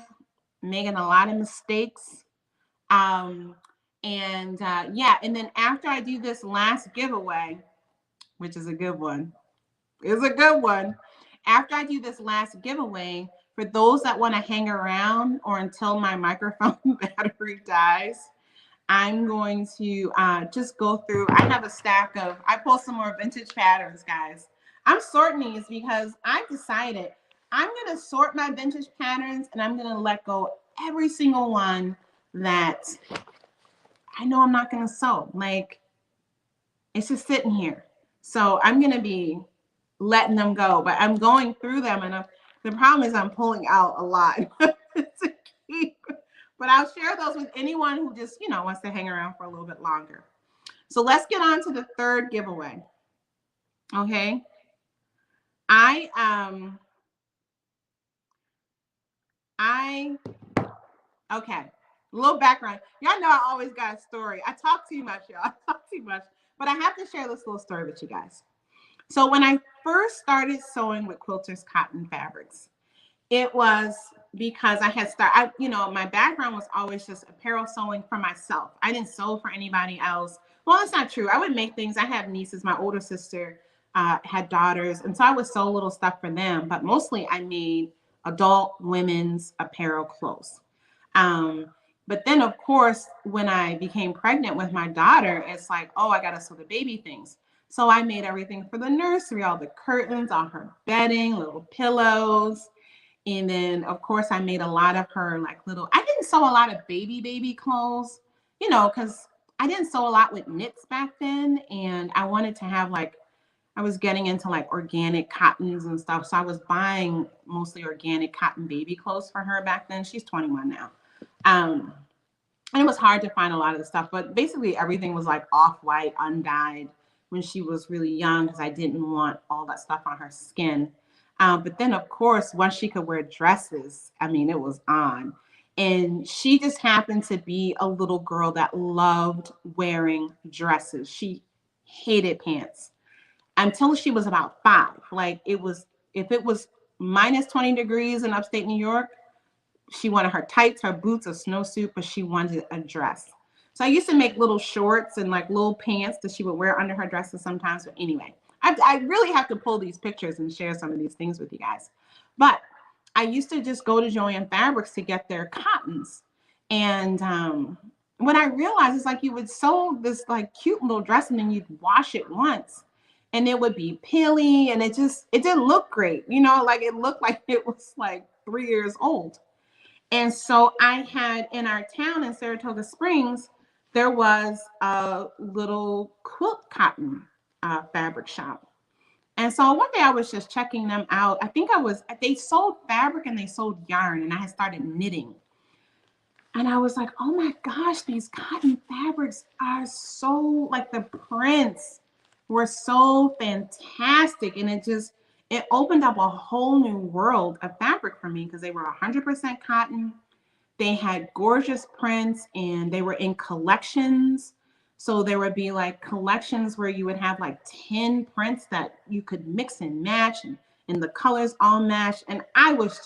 making a lot of mistakes. Um, and yeah, and then after I do this last giveaway, which is a good one, is a good one. After I do this last giveaway, for those that want to hang around or until my microphone battery dies, I'm going to just go through. I have a stack of, I pulled some more vintage patterns, guys. I'm sorting these because I've decided I'm going to sort my vintage patterns and I'm going to let go every single one that I know I'm not going to sew. Like, it's just sitting here. So I'm going to be letting them go, but I'm going through them. And the problem is I'm pulling out a lot to keep. But I'll share those with anyone who just, wants to hang around for a little bit longer. So let's get on to the third giveaway. Okay. I okay. A little background. Y'all know I always got a story. I talk too much, y'all. I talk too much. But I have to share this little story with you guys. So when I first started sewing with Quilters cotton fabrics, it was because I had started, my background was always just apparel sewing for myself. I didn't sew for anybody else. Well, that's not true. I would make things. I have nieces. My older sister had daughters. And so I would sew little stuff for them. But mostly I made adult women's apparel clothes. Um, but then, of course, when I became pregnant with my daughter, it's like, oh, I got to sew the baby things. So I made everything for the nursery, all the curtains, all her bedding, little pillows. And then, of course, I made a lot of her like little, I didn't sew a lot of baby clothes, because I didn't sew a lot with knits back then. And I wanted to have like, I was getting into like organic cottons and stuff. So I was buying mostly organic cotton baby clothes for her back then. She's 21 now. Um, and it was hard to find a lot of the stuff, but basically everything was like off-white, undyed when she was really young because I didn't want all that stuff on her skin. But then, of course, once she could wear dresses, I mean, it was on. And she just happened to be a little girl that loved wearing dresses. She hated pants until she was about 5. Like it was, if it was minus 20 degrees in upstate New York, she wanted her tights, her boots, a snowsuit, but she wanted a dress. So I used to make little shorts and like little pants that she would wear under her dresses sometimes. But anyway, I really have to pull these pictures and share some of these things with you guys. But I used to just go to Joann Fabrics to get their cottons. And what I realized is like you would sew this like cute little dress and then you'd wash it once and it would be peely and it didn't look great. Like it looked like it was like 3 years old. And so I had in our town in Saratoga Springs, there was a little quilt cotton fabric shop. And so one day I was just checking them out. They sold fabric and they sold yarn, and I had started knitting. And I was like, oh my gosh, these cotton fabrics are so, like the prints were so fantastic. And it opened up a whole new world of fabric for me because they were 100% cotton. They had gorgeous prints and they were in collections. So there would be like collections where you would have like 10 prints that you could mix and match and the colors all matched. And I was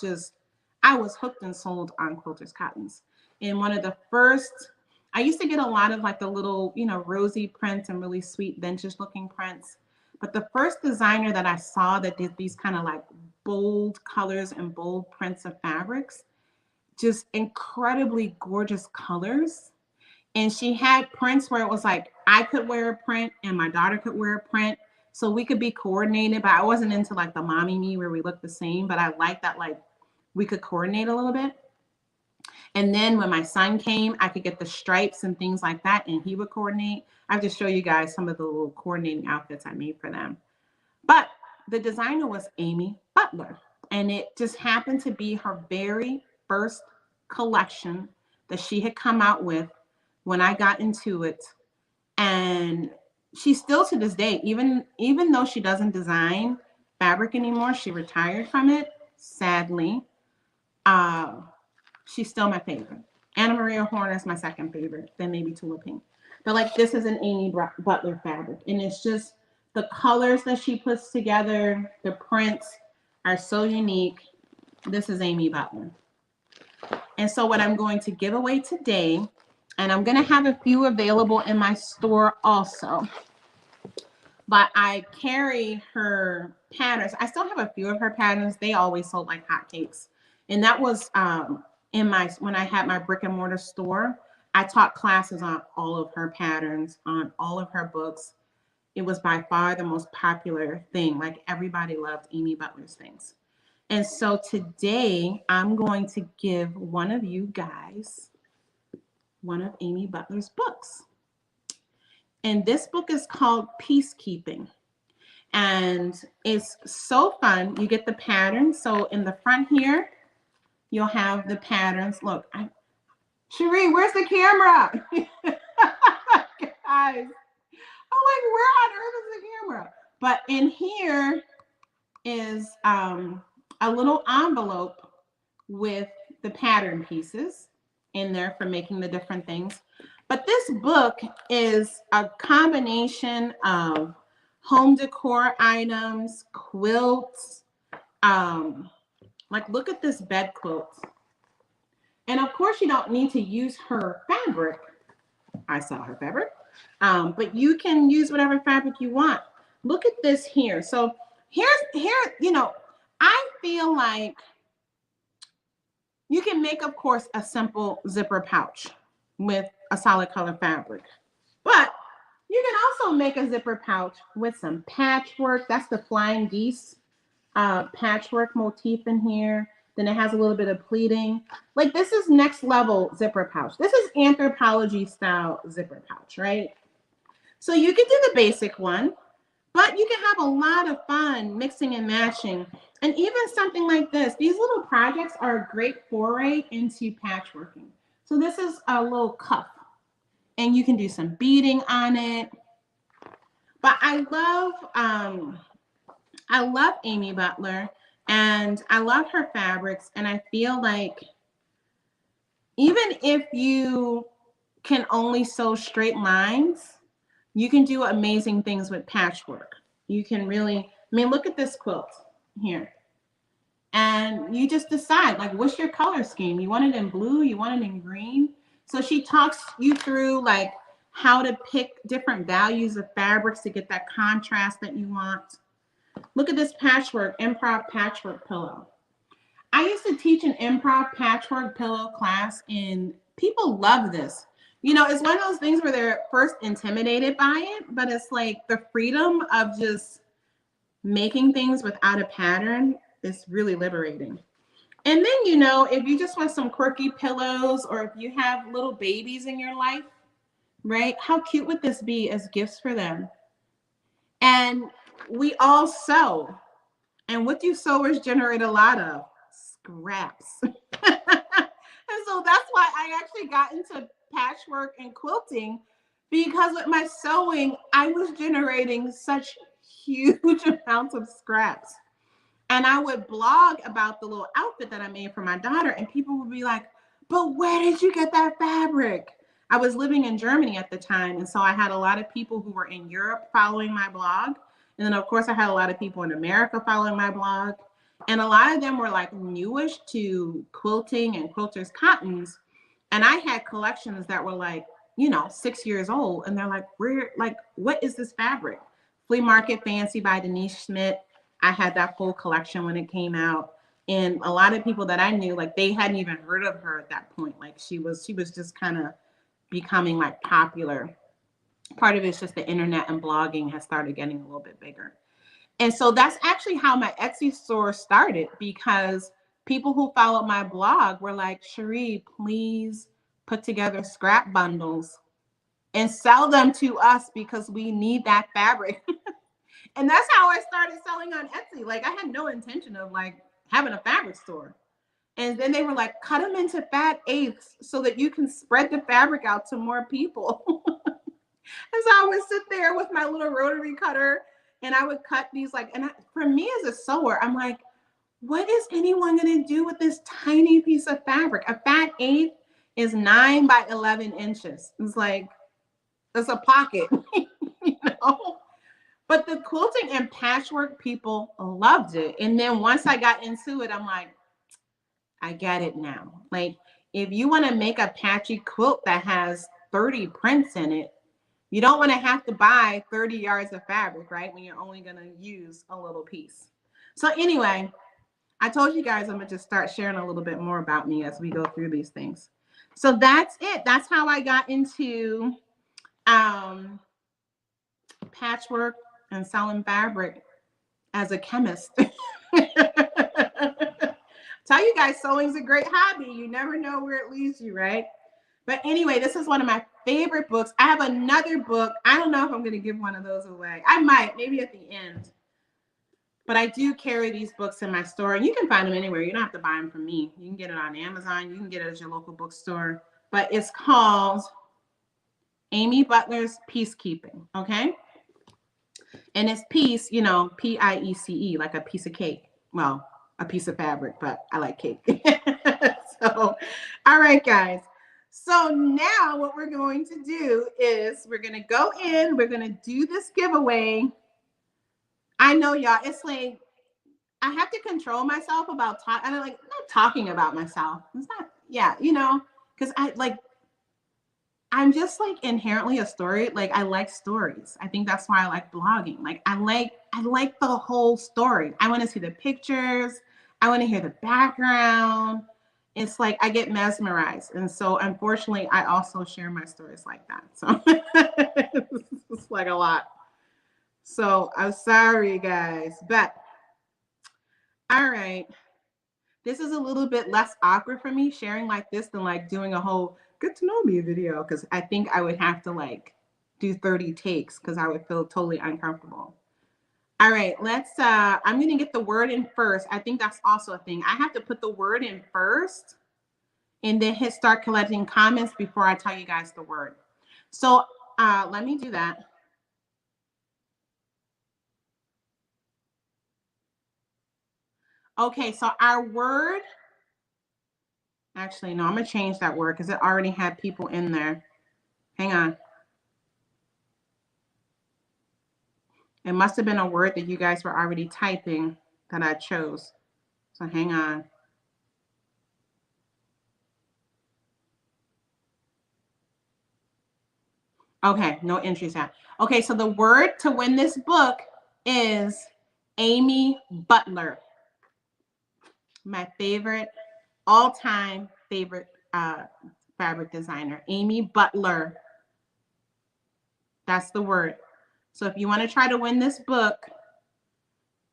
hooked and sold on Quilters Cottons. And one of the first, I used to get a lot of like the little, rosy prints and really sweet vintage looking prints. But the first designer that I saw that did these kind of like bold colors and bold prints of fabrics, just incredibly gorgeous colors. And she had prints where it was like I could wear a print and my daughter could wear a print. So we could be coordinated, but I wasn't into like the mommy me where we look the same, but I like that like we could coordinate a little bit. And then when my son came, I could get the stripes and things like that, and he would coordinate. I have to show you guys some of the little coordinating outfits I made for them. But the designer was Amy Butler, and it just happened to be her very first collection that she had come out with when I got into it. And she still to this day, even though she doesn't design fabric anymore, she retired from it, sadly. Uh, she's still my favorite. Anna Maria Horner is my second favorite, then maybe Tula Pink. But like this is an Amy Butler fabric, and it's just the colors that she puts together, the prints are so unique. This is Amy Butler. And so what I'm going to give away today, and I'm going to have a few available in my store also, but I carry her patterns. I still have a few of her patterns. They always sold like hotcakes. And that was when I had my brick and mortar store. I taught classes on all of her patterns, on all of her books. It was by far the most popular thing. Like everybody loved Amy Butler's things. And so today I'm going to give one of you guys one of Amy Butler's books. And this book is called Peacekeeping. And it's so fun. You get the patterns. So in the front here, you'll have the patterns. Look, Sheree, where's the camera? Guys, I'm like, where on earth is the camera? But in here is a little envelope with the pattern pieces in there for making the different things. But this book is a combination of home decor items, quilts. Like look at this bed quilt. And of course you don't need to use her fabric. I saw her fabric. But you can use whatever fabric you want. Look at this here. So here, I feel like you can make, of course, a simple zipper pouch with a solid color fabric. But you can also make a zipper pouch with some patchwork. That's the flying geese patchwork motif in here. Then it has a little bit of pleating. Like this is next level zipper pouch. This is anthropology style zipper pouch, right? So you can do the basic one, but you can have a lot of fun mixing and matching. And even something like this, these little projects are a great foray into patchworking. So this is a little cuff, and you can do some beading on it. But I love Amy Butler, and I love her fabrics, and I feel like even if you can only sew straight lines, you can do amazing things with patchwork. You can really, look at this quilt here. And you just decide, like, what's your color scheme? You want it in blue? You want it in green? So she talks you through, like, how to pick different values of fabrics to get that contrast that you want. Look at this patchwork, improv patchwork pillow. I used to teach an improv patchwork pillow class, and people love this. It's one of those things where they're first intimidated by it, but it's like the freedom of just making things without a pattern is really liberating. And then, if you just want some quirky pillows, or if you have little babies in your life, right? How cute would this be as gifts for them? And we all sew. And what do sewers generate a lot of? Scraps. And so that's why I actually got into patchwork and quilting, because with my sewing, I was generating such huge amounts of scraps. And I would blog about the little outfit that I made for my daughter, and people would be like, but where did you get that fabric? I was living in Germany at the time, and so I had a lot of people who were in Europe following my blog. And then, of course, I had a lot of people in America following my blog. And a lot of them were like newish to quilting and quilters cottons. And I had collections that were like, 6 years old. And they're like, what is this fabric? Flea Market Fancy by Denise Schmidt. I had that full collection when it came out. And a lot of people that I knew, like they hadn't even heard of her at that point. Like she was just kind of becoming like popular. Part of it's just the internet and blogging has started getting a little bit bigger. And so that's actually how my Etsy store started, because people who followed my blog were like, Sheree, please put together scrap bundles and sell them to us because we need that fabric. And that's how I started selling on Etsy. Like I had no intention of like having a fabric store. And then they were like, cut them into fat eighths so that you can spread the fabric out to more people. And so I would sit there with my little rotary cutter and I would cut these like, and for me as a sewer, I'm like, what is anyone going to do with this tiny piece of fabric? A fat eighth is 9 by 11 inches. It's like, it's a pocket, you know? But the quilting and patchwork people loved it. And then once I got into it, I'm like, I get it now. Like, if you want to make a patchy quilt that has 30 prints in it, you don't want to have to buy 30 yards of fabric, right? When you're only going to use a little piece. So anyway, I told you guys I'm going to just start sharing a little bit more about me as we go through these things. So that's it. That's how I got into patchwork and selling fabric as a chemist. Tell you guys, sewing's a great hobby. You never know where it leads you, right? But anyway, this is one of my favorite books. I have another book. I don't know if I'm going to give one of those away. I might, maybe at the end. But I do carry these books in my store. And you can find them anywhere. You don't have to buy them from me. You can get it on Amazon. You can get it at your local bookstore. But it's called Amy Butler's Peacekeeping, okay? And it's peace, you know, Piece, like a piece of cake. Well, a piece of fabric, but I like cake. So, all right, guys. So now what we're going to do is we're going to go in. We're going to do this giveaway. I know, y'all, it's like I have to control myself about talking. I'm like not talking about myself. It's not, yeah, you know, because I'm just like inherently a story. Like I like stories. I think that's why I like blogging. Like I like the whole story. I want to see the pictures. I want to hear the background. It's like I get mesmerized. And so unfortunately, I also share my stories like that. So it's like a lot. So I'm sorry, guys. But all right. This is a little bit less awkward for me sharing like this than like doing a whole get to know me video because I think I would have to like do 30 takes because I would feel totally uncomfortable. All right, I'm gonna get the word in first. I think that's also a thing. I have to put the word in first and then hit start collecting comments before I tell you guys the word. So let me do that. Okay, so our word, actually, no, I'm gonna change that word because it already had people in there. Hang on. It must have been a word that you guys were already typing that I chose. So hang on. Okay, no entries yet. Okay, so the word to win this book is Amy Butler. My favorite, all-time favorite fabric designer, Amy Butler. That's the word. So if you want to try to win this book,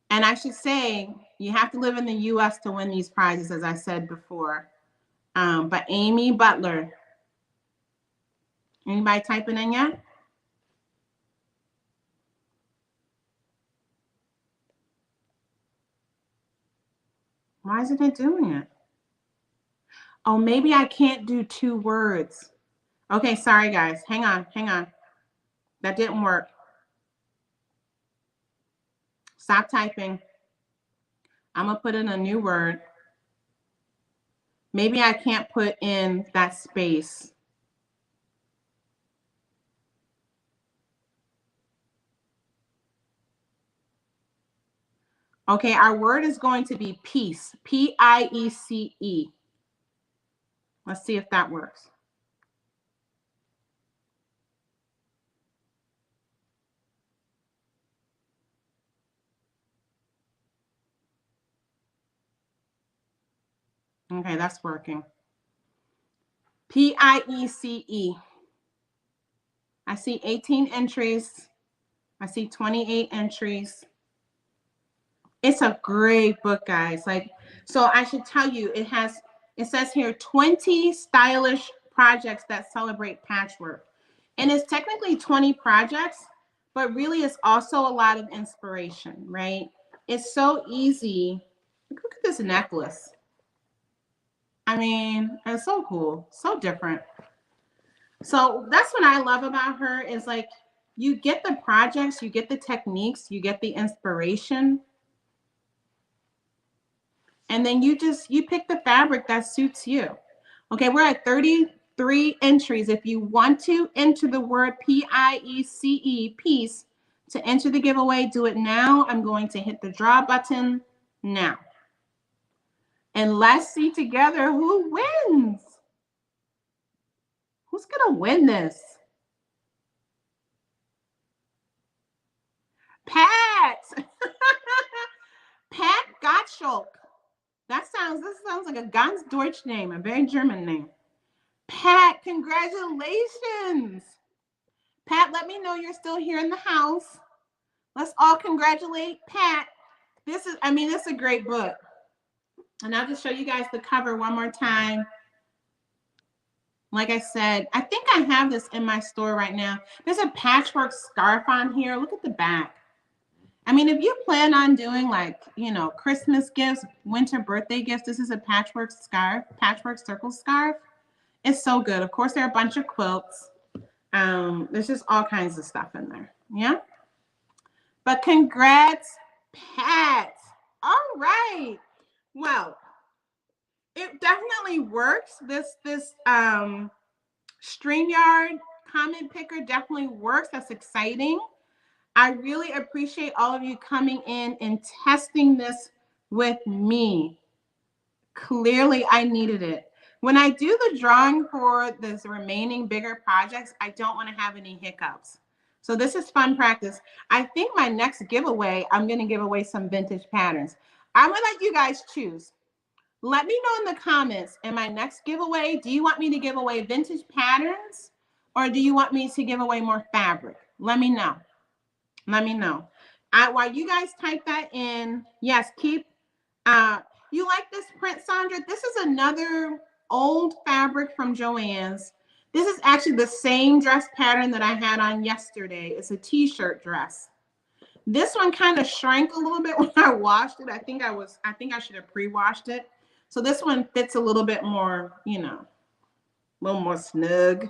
and I should say, you have to live in the U.S. to win these prizes, as I said before. But Amy Butler. Anybody typing in yet? Why isn't it doing it? Oh, maybe I can't do 2 words. Okay, sorry guys. Hang on, hang on. That didn't work. Stop typing. I'm going to put in a new word. Maybe I can't put in that space. Okay, our word is going to be peace. Piece. Let's see if that works. Okay, that's working. Piece. I see 18 entries. I see 28 entries. It's a great book, guys. Like, so I should tell you, it says here 20 stylish projects that celebrate patchwork. And it's technically 20 projects, but really it's also a lot of inspiration, right? It's so easy. Look at this necklace. I mean, it's so cool, so different. So that's what I love about her is like you get the projects, you get the techniques, you get the inspiration, and then you pick the fabric that suits you. Okay, we're at 33 entries. If you want to enter the word PIECE, peace, to enter the giveaway, do it now. I'm going to hit the draw button now. And let's see together who wins. Who's going to win this? Pat. Pat Gottschalk. This sounds like a ganz Deutsch name, a very German name. Pat, congratulations. Pat, let me know you're still here in the house. Let's all congratulate Pat. This is a great book. And I'll just show you guys the cover one more time. Like I said, I think I have this in my store right now. There's a patchwork scarf on here. Look at the back. I mean, if you plan on doing like, Christmas gifts, winter birthday gifts, this is a patchwork circle scarf. It's so good. Of course, there are a bunch of quilts. There's just all kinds of stuff in there. Yeah. But congrats, Pat. All right. Well, it definitely works. This StreamYard comment picker definitely works. That's exciting. I really appreciate all of you coming in and testing this with me. Clearly, I needed it. When I do the drawing for this remaining bigger projects, I don't want to have any hiccups. So this is fun practice. I think my next giveaway, I'm going to give away some vintage patterns. I'm going to let you guys choose. Let me know in the comments, in my next giveaway, do you want me to give away vintage patterns or do you want me to give away more fabric? Let me know. Let me know. While you guys type that in, yes, you like this print, Sandra? This is another old fabric from Joann's. This is actually the same dress pattern that I had on yesterday. It's a t-shirt dress. This one kind of shrank a little bit when I washed it. I think I should have pre-washed it. So this one fits a little bit more, a little more snug.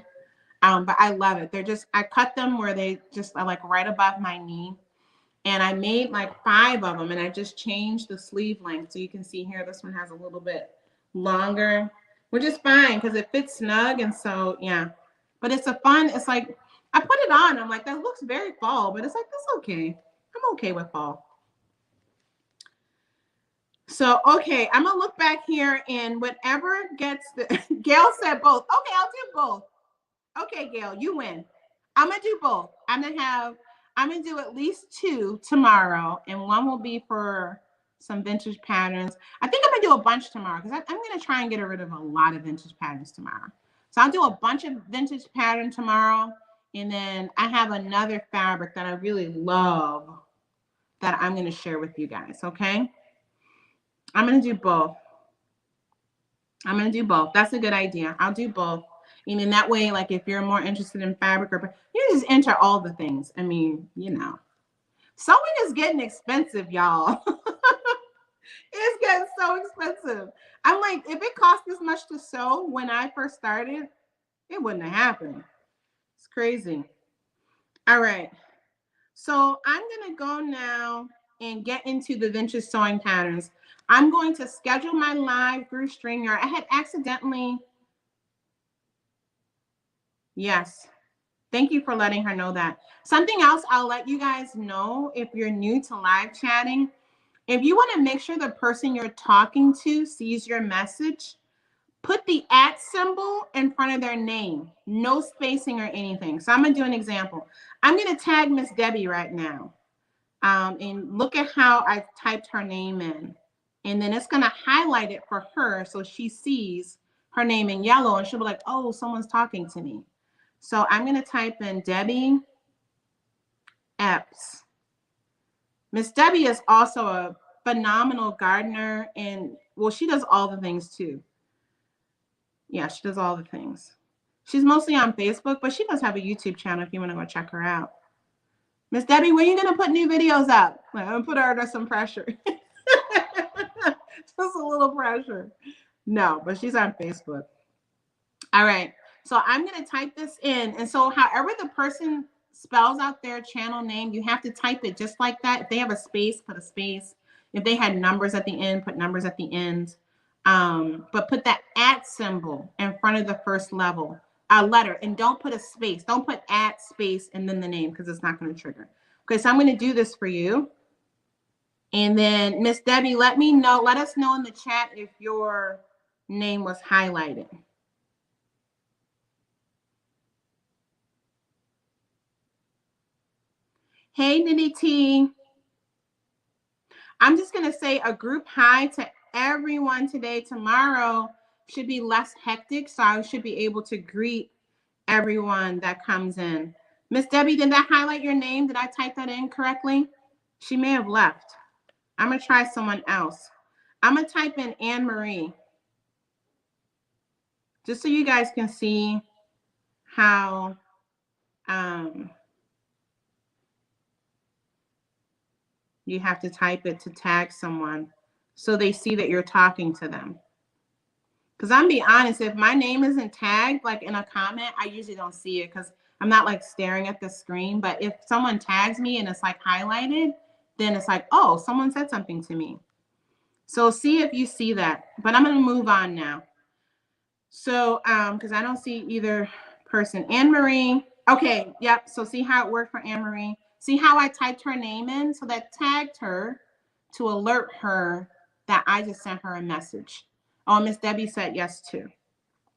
But I love it. I cut them where they just are like right above my knee. And I made like 5 of them and I just changed the sleeve length. So you can see here, this one has a little bit longer, which is fine because it fits snug. And so, yeah, but it's like, I put it on. I'm like, that looks very fall, but it's like, that's okay. I'm okay with fall. So, okay, I'm going to look back here and whatever gets Gail said both. Okay, I'll do both. Okay, Gail, you win. I'm going to do both. I'm going to do at least 2 tomorrow, and one will be for some vintage patterns. I think I'm going to do a bunch tomorrow because I'm going to try and get rid of a lot of vintage patterns tomorrow. So I'll do a bunch of vintage pattern tomorrow, and then I have another fabric that I really love that I'm going to share with you guys, okay? I'm going to do both. That's a good idea. I'll do both. And in that way, like if you're more interested in fabric or you just enter all the things. I mean, sewing is getting expensive, y'all. It's getting so expensive. I'm like, if it cost this much to sew when I first started, it wouldn't have happened. It's crazy. All right. So I'm going to go now and get into the vintage sewing patterns. I'm going to schedule my live through StreamYard. I had accidentally. Yes. Thank you for letting her know that. Something else I'll let you guys know if you're new to live chatting. If you want to make sure the person you're talking to sees your message, put the @ symbol in front of their name. No spacing or anything. So I'm going to do an example. I'm going to tag Miss Debbie right now. And look at how I've typed her name in. And then it's going to highlight it for her so she sees her name in yellow and she'll be like, oh, someone's talking to me. So I'm going to type in Debbie Epps. Miss Debbie is also a phenomenal gardener and, well, she does all the things too. Yeah, she does all the things. She's mostly on Facebook, but she does have a YouTube channel if you want to go check her out. Miss Debbie, when are you going to put new videos up? I'm going to put her under some pressure. Just a little pressure. No, but she's on Facebook. All right. So I'm going to type this in. And so however the person spells out their channel name, you have to type it just like that. If they have a space, put a space. If they had numbers at the end, put numbers at the end. But put that at symbol in front of the first letter. And don't put a space. Don't put at space and then the name because it's not going to trigger. Okay, so I'm going to do this for you. And then Miss Debbie, let us know in the chat if your name was highlighted. Hey, Nitty T. I'm just going to say a group hi to everyone today. Tomorrow should be less hectic, so I should be able to greet everyone that comes in. Miss Debbie, did that highlight your name? Did I type that in correctly? She may have left. I'm going to try someone else. I'm going to type in Anne Marie, just so you guys can see how you have to type it to tag someone so they see that you're talking to them. Because I'm be honest, if my name isn't tagged like in a comment, I usually don't see it because I'm not like staring at the screen. But if someone tags me and it's like highlighted, then it's like, oh, someone said something to me. So see if you see that. But I'm going to move on now. So because I don't see either person. Anne Marie. Okay, yep. So see how it worked for Anne Marie. See how I typed her name in? So that tagged her to alert her that I just sent her a message. Oh, Miss Debbie said yes too.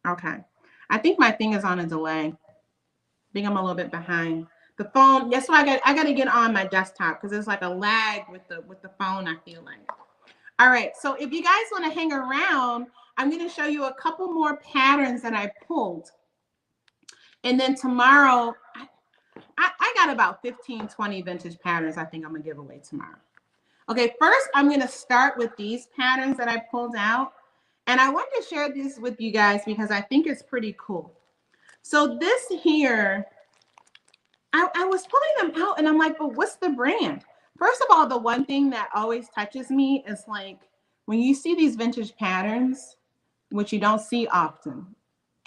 Okay. I think my thing is on a delay. I think I'm a little bit behind. The phone, that's why I got to get on my desktop because there's like a lag with the phone, I feel like. All right. So if you guys want to hang around, I'm going to show you a couple more patterns that I pulled. And then tomorrow, I got about 15, 20 vintage patterns I think I'm going to give away tomorrow. Okay, first I'm going to start with these patterns that I pulled out. And I want to share this with you guys because I think it's pretty cool. So this here, I was pulling them out and I'm like, but what's the brand? First of all, the one thing that always touches me is like when you see these vintage patterns, which you don't see often,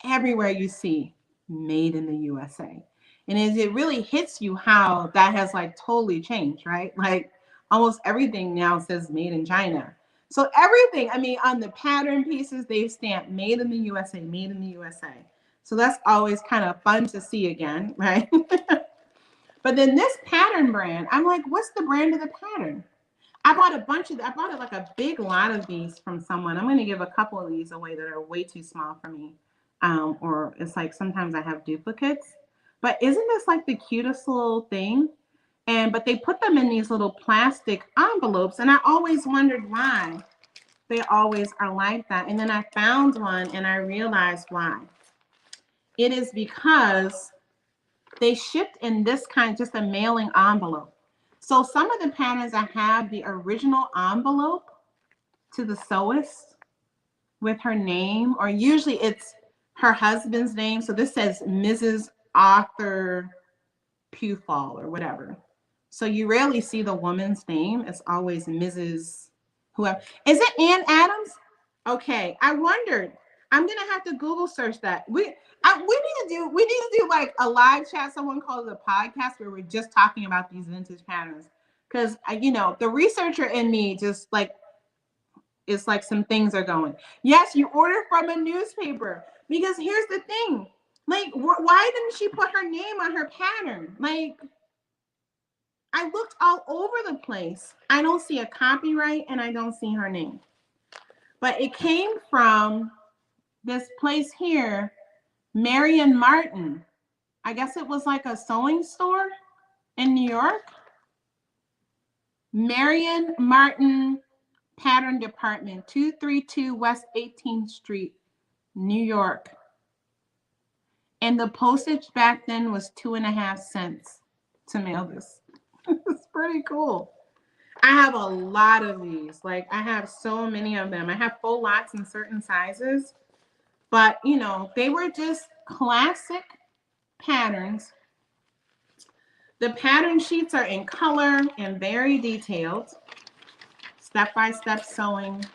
everywhere you see made in the USA. And it really hits you how that has like totally changed, right? Like almost everything now says made in China. So everything, I mean, on the pattern pieces, they've stamped made in the USA, made in the USA. So that's always kind of fun to see again, right? But then this pattern brand, I'm like, what's the brand of the pattern? I bought like a big lot of these from someone. I'm going to give a couple of these away that are way too small for me. Or it's like sometimes I have duplicates. But isn't this like the cutest little thing? But they put them in these little plastic envelopes. And I always wondered why they always are like that. And then I found one and I realized why. It is because they shipped in this kind, just a mailing envelope. So some of the patterns I have the original envelope to the sewist with her name, or usually it's her husband's name. So this says Mrs. Arthur Pewfall or whatever. So you rarely see the woman's name. It's always Mrs. whoever. Is it Ann Adams? Okay, I wondered. I'm gonna have to Google search that. We need to do like a live chat. Someone calls it a podcast where we're just talking about these vintage patterns. Because the researcher in me just like it's like some things are going. Yes, you order from a newspaper because here's the thing. Like, why didn't she put her name on her pattern? Like, I looked all over the place. I don't see a copyright and I don't see her name. But it came from this place here, Marion Martin. I guess it was like a sewing store in New York. Marion Martin Pattern Department, 232 West 18th Street, New York. And the postage back then was 2.5 cents to mail this. It's pretty cool. I have a lot of these. Like, I have so many of them. I have full lots in certain sizes. But, they were just classic patterns. The pattern sheets are in color and very detailed. Step-by-step sewing.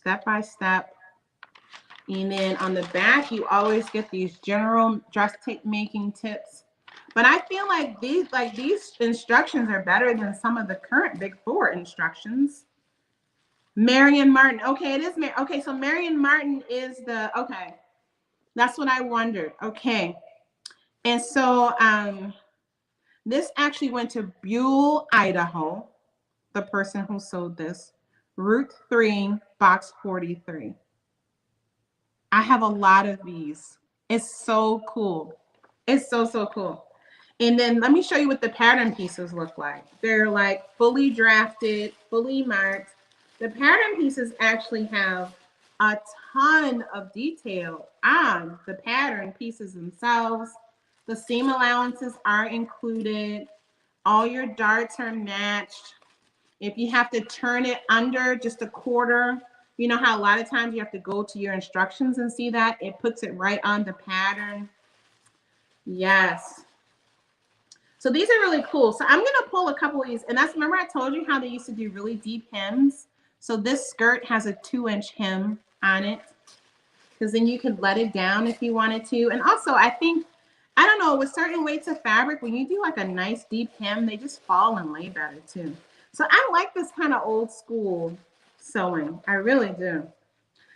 step by step. And then on the back, you always get these general dress tape making tips. But I feel like these instructions are better than some of the current Big Four instructions. Marion Martin. Okay, it is okay, so Marion Martin is the okay. That's what I wondered. Okay. And so this actually went to Buell, Idaho, the person who sold this. Route 3, box 43. I have a lot of these. It's so cool. It's so, so cool. And then let me show you what the pattern pieces look like. They're like fully drafted, fully marked. The pattern pieces actually have a ton of detail on the pattern pieces themselves. The seam allowances are included. All your darts are matched. If you have to turn it under just a quarter, you know how a lot of times you have to go to your instructions and see that? It puts it right on the pattern. Yes. So these are really cool. So I'm going to pull a couple of these. And that's, remember I told you how they used to do really deep hems? So this skirt has a 2-inch hem on it, because then you could let it down if you wanted to. And also I think, I don't know, with certain weights of fabric, when you do like a nice deep hem, they just fall and lay better too. So I like this kind of old school sewing. I really do.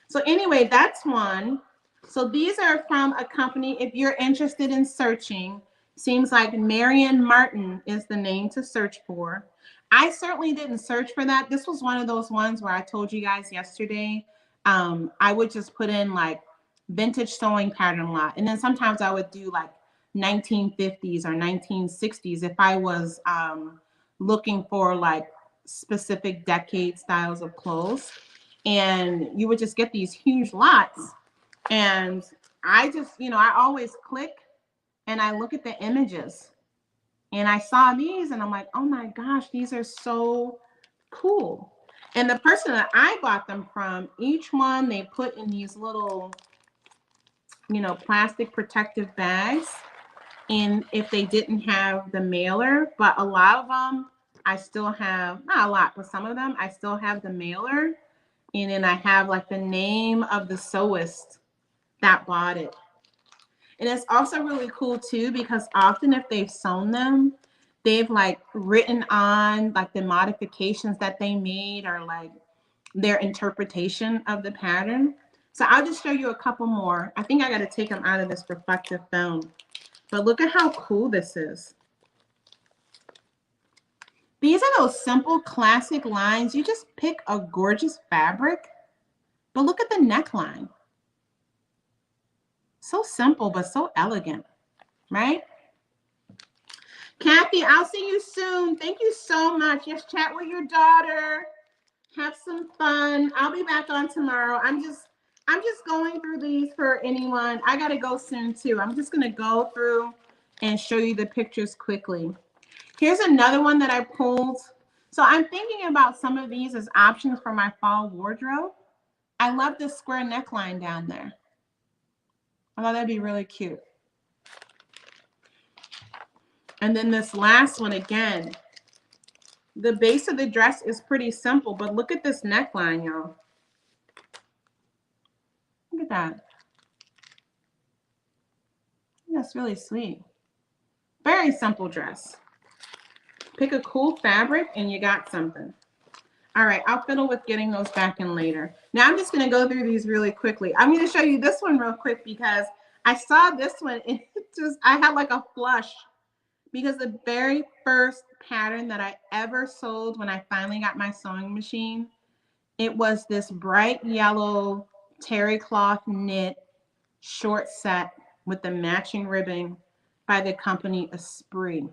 So anyway, that's one. So these are from a company, if you're interested in searching, seems like Marion Martin is the name to search for. I certainly didn't search for that. This was one of those ones where I told you guys yesterday, I would just put in like vintage sewing pattern lot. And then sometimes I would do like 1950s or 1960s if I was looking for like specific decade styles of clothes. And you would just get these huge lots. And I just, I always click and I look at the images. And I saw these and I'm like, oh my gosh, these are so cool. And the person that I bought them from, each one they put in these little, plastic protective bags. And if they didn't have the mailer, but a lot of them, I still have, not a lot, but some of them, I still have the mailer. And then I have like the name of the sewist that bought it. And it's also really cool too, because often if they've sewn them, they've like written on like the modifications that they made or like their interpretation of the pattern. So I'll just show you a couple more. I think I got to take them out of this reflective film. But look at how cool this is. These are those simple classic lines. You just pick a gorgeous fabric, but look at the neckline. So simple, but so elegant, right? Kathy, I'll see you soon. Thank you so much. Yes, chat with your daughter. Have some fun. I'll be back on tomorrow. I'm just going through these for anyone. I got to go soon too. I'm just going to go through and show you the pictures quickly. Here's another one that I pulled. So I'm thinking about some of these as options for my fall wardrobe. I love this square neckline down there. I thought that'd be really cute. And then this last one again. The base of the dress is pretty simple, but look at this neckline, y'all. Look at that. That's really sweet. Very simple dress. Pick a cool fabric and you got something. All right, I'll fiddle with getting those back in later. Now I'm just going to go through these really quickly. I'm going to show you this one real quick because I saw this one and I had like a flush because the very first pattern that I ever sold when I finally got my sewing machine, it was this bright yellow terry cloth knit short set with the matching ribbing by the company Esprit.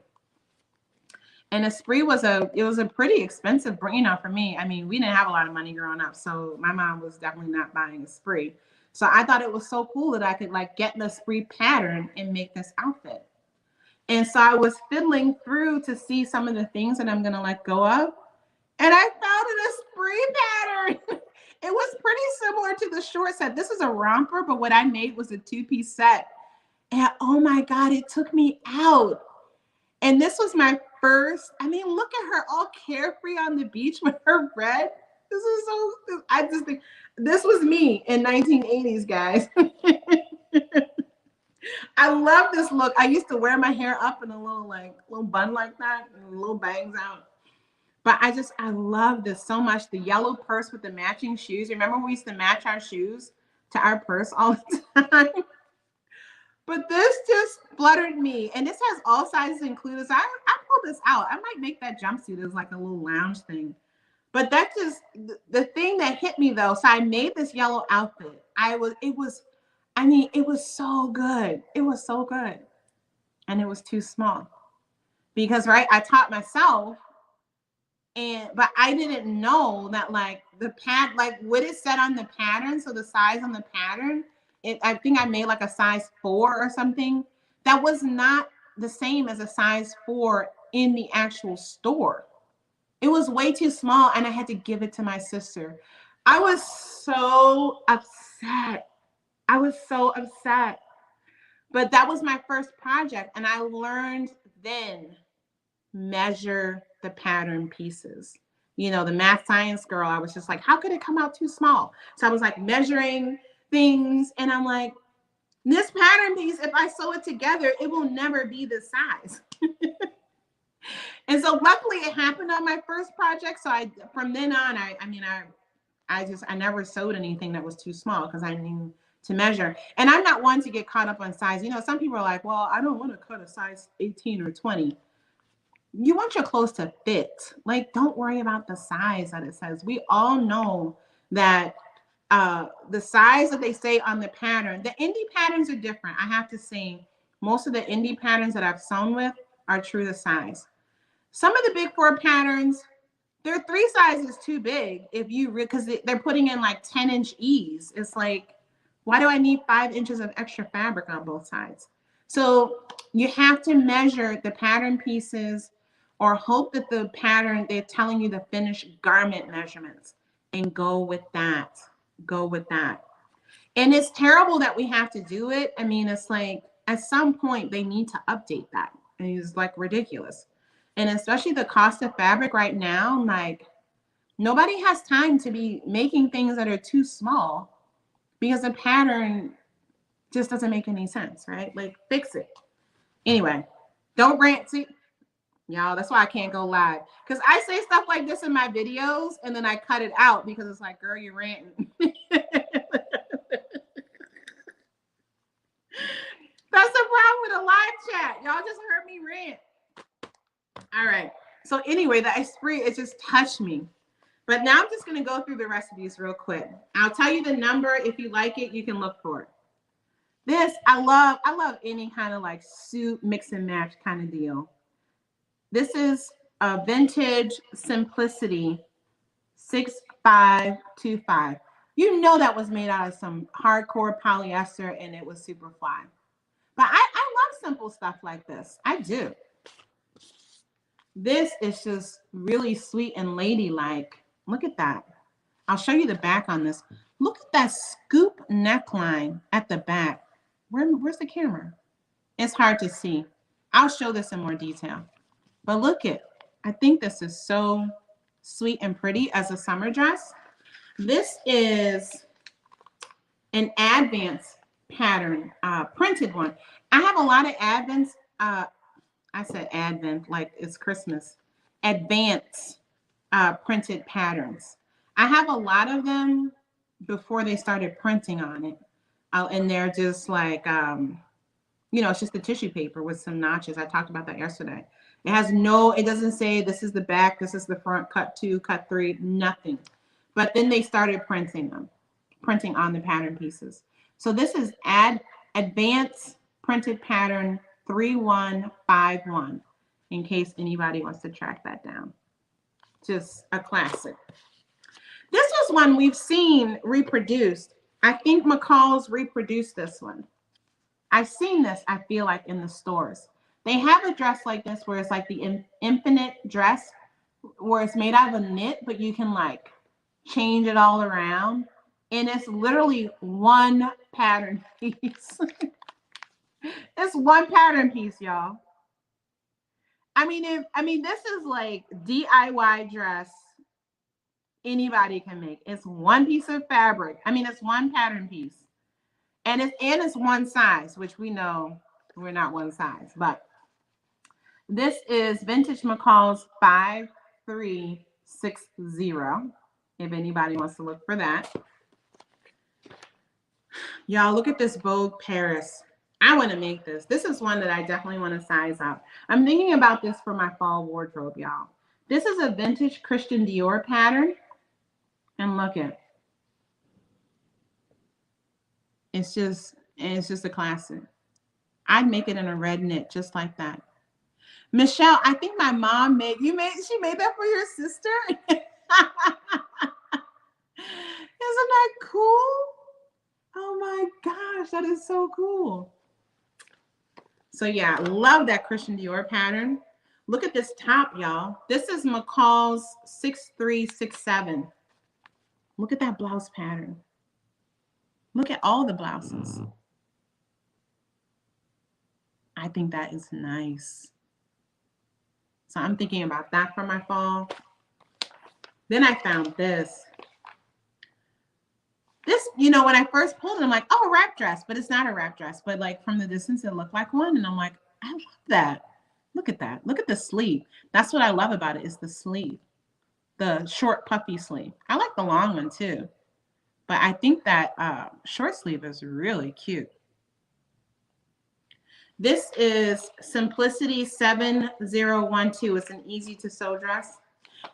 And Esprit was a pretty expensive brand, for me. I mean, we didn't have a lot of money growing up, so my mom was definitely not buying Esprit. So I thought it was so cool that I could like get the Esprit pattern and make this outfit. And so I was fiddling through to see some of the things that I'm gonna let go of. And I found an Esprit pattern. It was pretty similar to the short set. This is a romper, but what I made was a 2-piece set. And oh my God, it took me out. And this was my first, I mean, look at her all carefree on the beach with her red. This is so, I just think this was me in 1980s, guys. I love this look. I used to wear my hair up in a little bun like that and little bangs out. But I love this so much. The yellow purse with the matching shoes. Remember we used to match our shoes to our purse all the time? But this just fluttered me. And this has all sizes included. So I pulled this out. I might make that jumpsuit as like a little lounge thing. But that just the thing that hit me though. So I made this yellow outfit. It was so good. It was so good. And it was too small. Because right, I taught myself but I didn't know that like the pad like what it said on the pattern, so the size on the pattern, I think I made like a size 4 or something. That was not the same as a size 4 in the actual store. It was way too small and I had to give it to my sister. I was so upset. I was so upset. But that was my first project and I learned then measure the pattern pieces. You know, the math science girl, I was just like, how could it come out too small? So I was like measuring things and I'm like, this pattern piece, if I sew it together, it will never be this size. And so luckily it happened on my first project. So from then on, I never sewed anything that was too small because I knew to measure. And I'm not one to get caught up on size. You know, some people are like, well, I don't want to cut a size 18 or 20. You want your clothes to fit. Like, don't worry about the size that it says. We all know that the size that they say on the pattern, the indie patterns are different. I have to say, most of the indie patterns that I've sewn with are true to size. Some of the big 4 patterns, they're 3 sizes too big if you because they're putting in like 10-inch ease. It's like, why do I need 5 inches of extra fabric on both sides? So you have to measure the pattern pieces or hope that the pattern, they're telling you the finished garment measurements and go with that. Go with that. And it's terrible that we have to do it. I mean, it's like at some point they need to update that. And it's like ridiculous. And especially the cost of fabric right now, like nobody has time to be making things that are too small because the pattern just doesn't make any sense, right? Like fix it. Anyway, don't rant. See, y'all, that's why I can't go live. Because I say stuff like this in my videos and then I cut it out because it's like, girl, you're ranting. That's the problem with a live chat. Y'all just heard me rant. All right. So anyway, the esprit, it just touched me. But now I'm just going to go through the recipes real quick. I'll tell you the number. If you like it, you can look for it. This, I love any kind of like suit mix and match kind of deal. This is a vintage simplicity 6525. You know that was made out of some hardcore polyester and it was super fly. But I love simple stuff like this. I do. This is just really sweet and ladylike. Look at that. I'll show you the back on this. Look at that scoop neckline at the back. Where's the camera? It's hard to see. I'll show this in more detail. But look it. I think this is so sweet and pretty as a summer dress. This is an Advance pattern, printed one. I have a lot of Advance, I said Advent like it's Christmas, Advance printed patterns. I have a lot of them before they started printing on it. And they're just like, it's just the tissue paper with some notches. I talked about that yesterday. It doesn't say this is the back, this is the front, cut 2, cut 3, nothing. But then they started printing on the pattern pieces. So this is Advance printed pattern 3151, in case anybody wants to track that down. Just a classic. This is one we've seen reproduced. I think McCall's reproduced this one. I've seen this, I feel like, in the stores. They have a dress like this where it's like the infinite dress where it's made out of a knit, but you can like change it all around. And it's literally one pattern piece. It's one pattern piece, y'all. I mean, this is like DIY dress anybody can make. It's one piece of fabric. I mean, it's one pattern piece. And it's one size, which we know we're not one size. But this is Vintage McCall's 5360. If anybody wants to look for that. Y'all, look at this Vogue Paris. I want to make this. This is one that I definitely want to size up. I'm thinking about this for my fall wardrobe, y'all. This is a vintage Christian Dior pattern. And look at it's just a classic. I'd make it in a red knit just like that. Michelle, I think my mom she made that for your sister. Isn't that cool? Oh my gosh, that is so cool. So yeah, love that Christian Dior pattern. Look at this top, y'all. This is McCall's 6367. Look at that blouse pattern. Look at all the blouses. I think that is nice. So I'm thinking about that for my fall. Then I found this. This, when I first pulled it, I'm like, oh, a wrap dress, but it's not a wrap dress. But like from the distance, it looked like one. And I'm like, I love that. Look at that. Look at the sleeve. That's what I love about it is the sleeve, the short puffy sleeve. I like the long one too. But I think that short sleeve is really cute. This is Simplicity 7012. It's an easy to sew dress.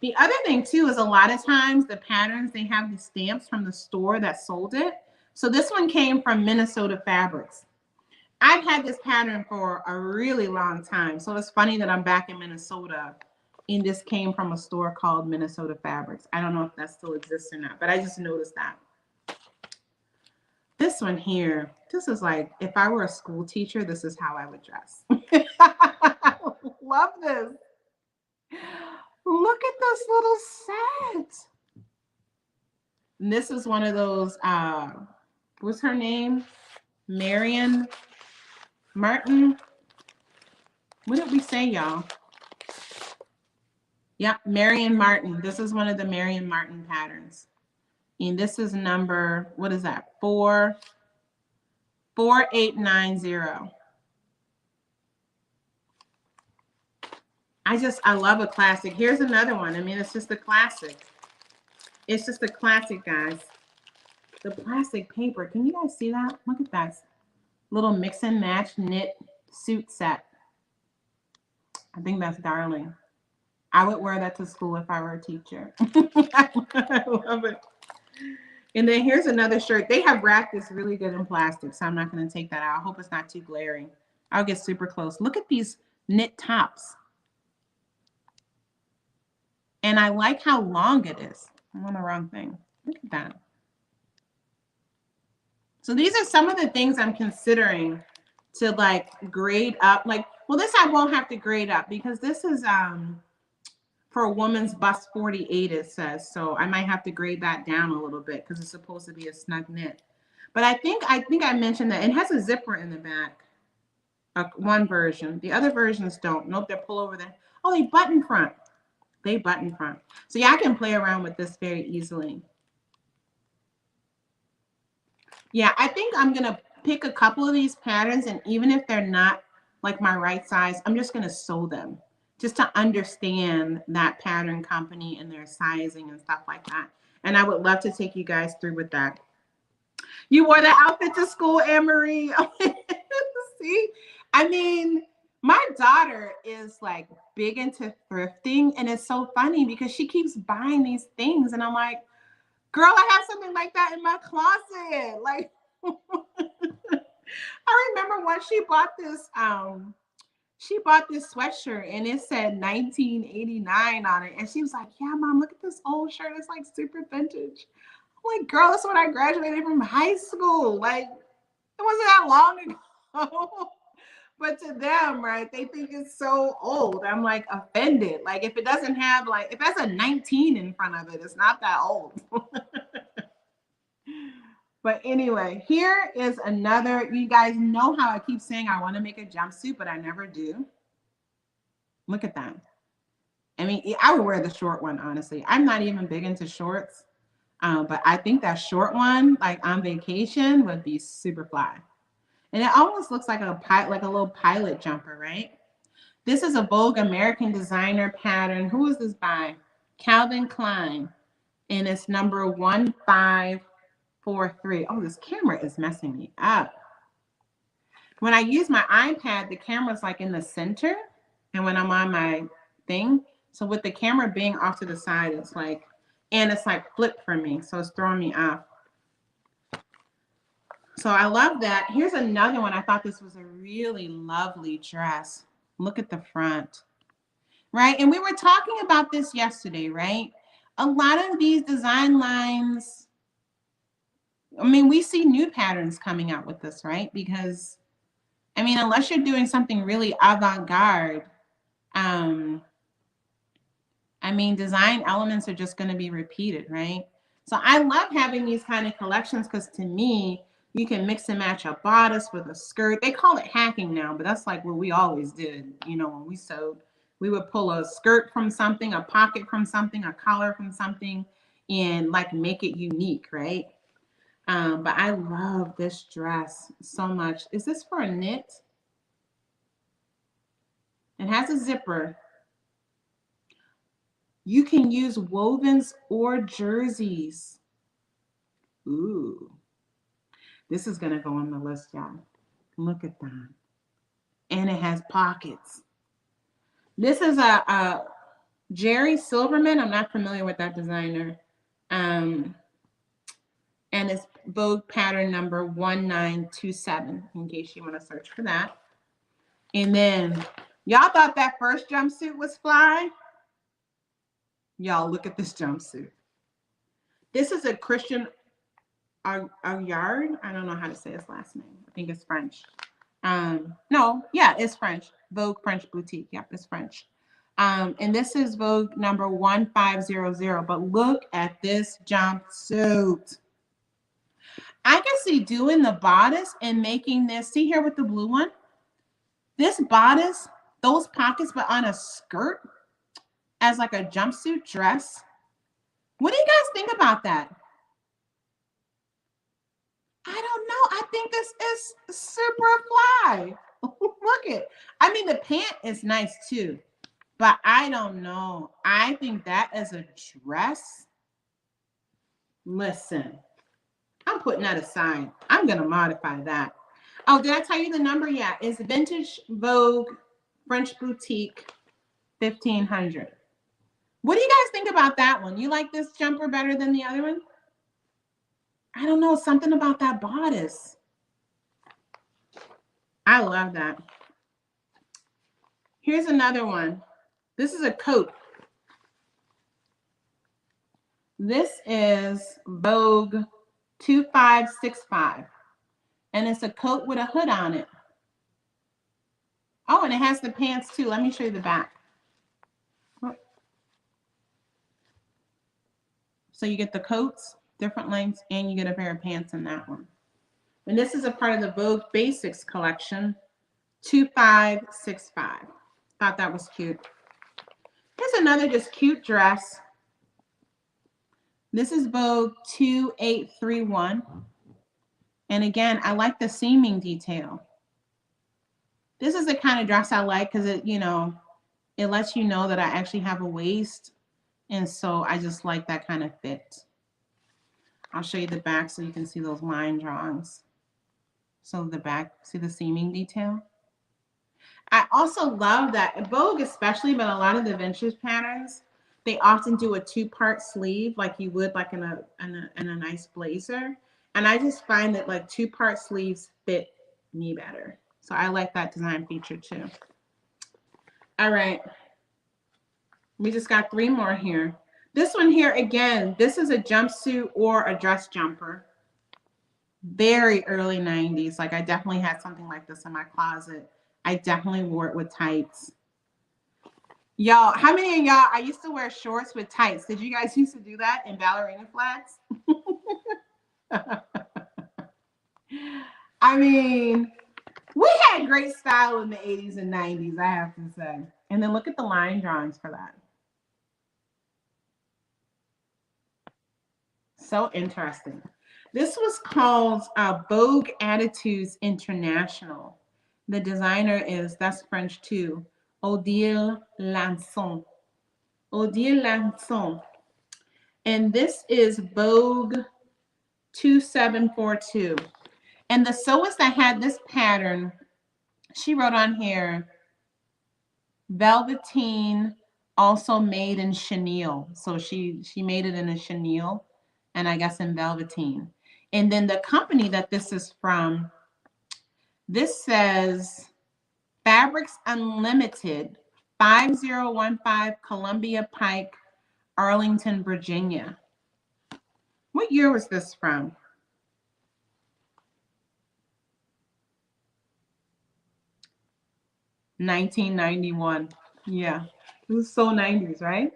The other thing too is a lot of times the patterns, they have the stamps from the store that sold it. So this one came from Minnesota Fabrics. I've had this pattern for a really long time. So it's funny that I'm back in Minnesota and this came from a store called Minnesota Fabrics. I don't know if that still exists or not, but I just noticed that. This one here, this is like, if I were a school teacher, this is how I would dress. Love this. Look at this little set. And this is one of those, what's her name? Marion Martin. What did we say, y'all? Yep, Marion Martin. This is one of the Marion Martin patterns. And this is number, what is that? 4890. I love a classic. Here's another one. I mean, it's just a classic. It's just a classic, guys. The plastic paper. Can you guys see that? Look at that little mix and match knit suit set. I think that's darling. I would wear that to school if I were a teacher. I love it. And then here's another shirt. They have wrapped this really good in plastic, so I'm not going to take that out. I hope it's not too glaring. I'll get super close. Look at these knit tops. And I like how long it is. I'm on the wrong thing. Look at that. So these are some of the things I'm considering to like grade up. Like, well, this I won't have to grade up because this is for a woman's bust 48, it says. So I might have to grade that down a little bit because it's supposed to be a snug knit. But I think I mentioned that it has a zipper in the back. One version. The other versions don't. Nope, they're pull over there. Oh, they button front. They button front. So yeah, I can play around with this very easily. Yeah, I think I'm going to pick a couple of these patterns, and even if they're not like my right size, I'm just going to sew them just to understand that pattern company and their sizing and stuff like that. And I would love to take you guys through with that. You wore the outfit to school, Anne-Marie. See? I mean, my daughter is like big into thrifting, and it's so funny because she keeps buying these things, and I'm like, girl, I have something like that in my closet. Like, I remember when she bought this sweatshirt and it said 1989 on it. And she was like, yeah, mom, look at this old shirt. It's like super vintage. I'm like, girl, that's when I graduated from high school. Like, it wasn't that long ago. But to them, right, they think it's so old. I'm like offended. Like if it doesn't have like, if that's a 19 in front of it, it's not that old. But anyway, here is another, you guys know how I keep saying I want to make a jumpsuit, but I never do. Look at that. I mean, I would wear the short one, honestly. I'm not even big into shorts. But I think that short one, like on vacation, would be super fly. And it almost looks like like a little pilot jumper, right? This is a Vogue American designer pattern. Who is this by? Calvin Klein. And it's number 1543. Oh, this camera is messing me up. When I use my iPad, the camera's like in the center. And when I'm on my thing, so with the camera being off to the side, it's like, and it's like flipped for me. So it's throwing me off. So I love that. Here's another one. I thought this was a really lovely dress. Look at the front, right? And we were talking about this yesterday, right? A lot of these design lines, I mean, we see new patterns coming out with this, right? Because, I mean, unless you're doing something really avant-garde, um, I mean, design elements are just going to be repeated, right? So I love having these kind of collections because to me, you can mix and match a bodice with a skirt. They call it hacking now, but that's like what we always did. You know, when we sewed, we would pull a skirt from something, a pocket from something, a collar from something, and like make it unique, right? But I love this dress so much. Is this for a knit? It has a zipper. You can use wovens or jerseys. Ooh, this is gonna go on the list, y'all. Look at that. And it has pockets. This is a Jerry Silverman. I'm not familiar with that designer. Um, and it's Vogue pattern number 1927, in case you want to search for that. And then, y'all thought that first jumpsuit was fly? Y'all, look at this jumpsuit. This is a Christian Yard. I don't know how to say his last name. I think it's French. No, yeah, it's French. Vogue French Boutique. Yep, it's French. And this is Vogue number 1500. But look at this jumpsuit. I can see doing the bodice and making this. See here with the blue one? This bodice, those pockets, but on a skirt as like a jumpsuit dress. What do you guys think about that? I don't know. I think this is super fly. Look it. I mean, the pant is nice too, but I don't know. I think that as a dress. Listen, I'm putting that aside. I'm gonna modify that. Oh, did I tell you the number? Yeah, it's Vintage Vogue French Boutique 1500. What do you guys think about that one? You like this jumper better than the other one? I don't know. Something about that bodice. I love that. Here's another one. This is a coat. This is Vogue 2565. And it's a coat with a hood on it. Oh, and it has the pants too. Let me show you the back. So you get the coats, different lengths, and you get a pair of pants in that one. And this is a part of the Vogue Basics collection, 2565. Thought that was cute. Here's another just cute dress. This is Vogue 2831. And again, I like the seaming detail. This is the kind of dress I like because it, you know, it lets you know that I actually have a waist. And so I just like that kind of fit. I'll show you the back so you can see those line drawings. So the back, see the seaming detail? I also love that Vogue especially, but a lot of the vintage patterns, they often do a two-part sleeve like you would like in a nice blazer. And I just find that like two-part sleeves fit me better. So I like that design feature too. All right. We just got 3 more here. This one here, again, this is a jumpsuit or a dress jumper. Very early 90s. Like I definitely had something like this in my closet. I definitely wore it with tights. Y'all, how many of y'all, I used to wear shorts with tights. Did you guys used to do that in ballerina flats? I mean, we had great style in the 80s and 90s, I have to say. And then look at the line drawings for that. So interesting. This was called Vogue Attitudes International. The designer is, that's French too, Odile Lanson. Odile Lanson. And this is Vogue 2742. And the sewist that had this pattern, she wrote on here, velveteen, also made in chenille. So she made it in a chenille, and I guess in velveteen. And then the company that this is from, this says Fabrics Unlimited, 5015 Columbia Pike, Arlington, Virginia. What year was this from? 1991. Yeah. It was so 90s, right?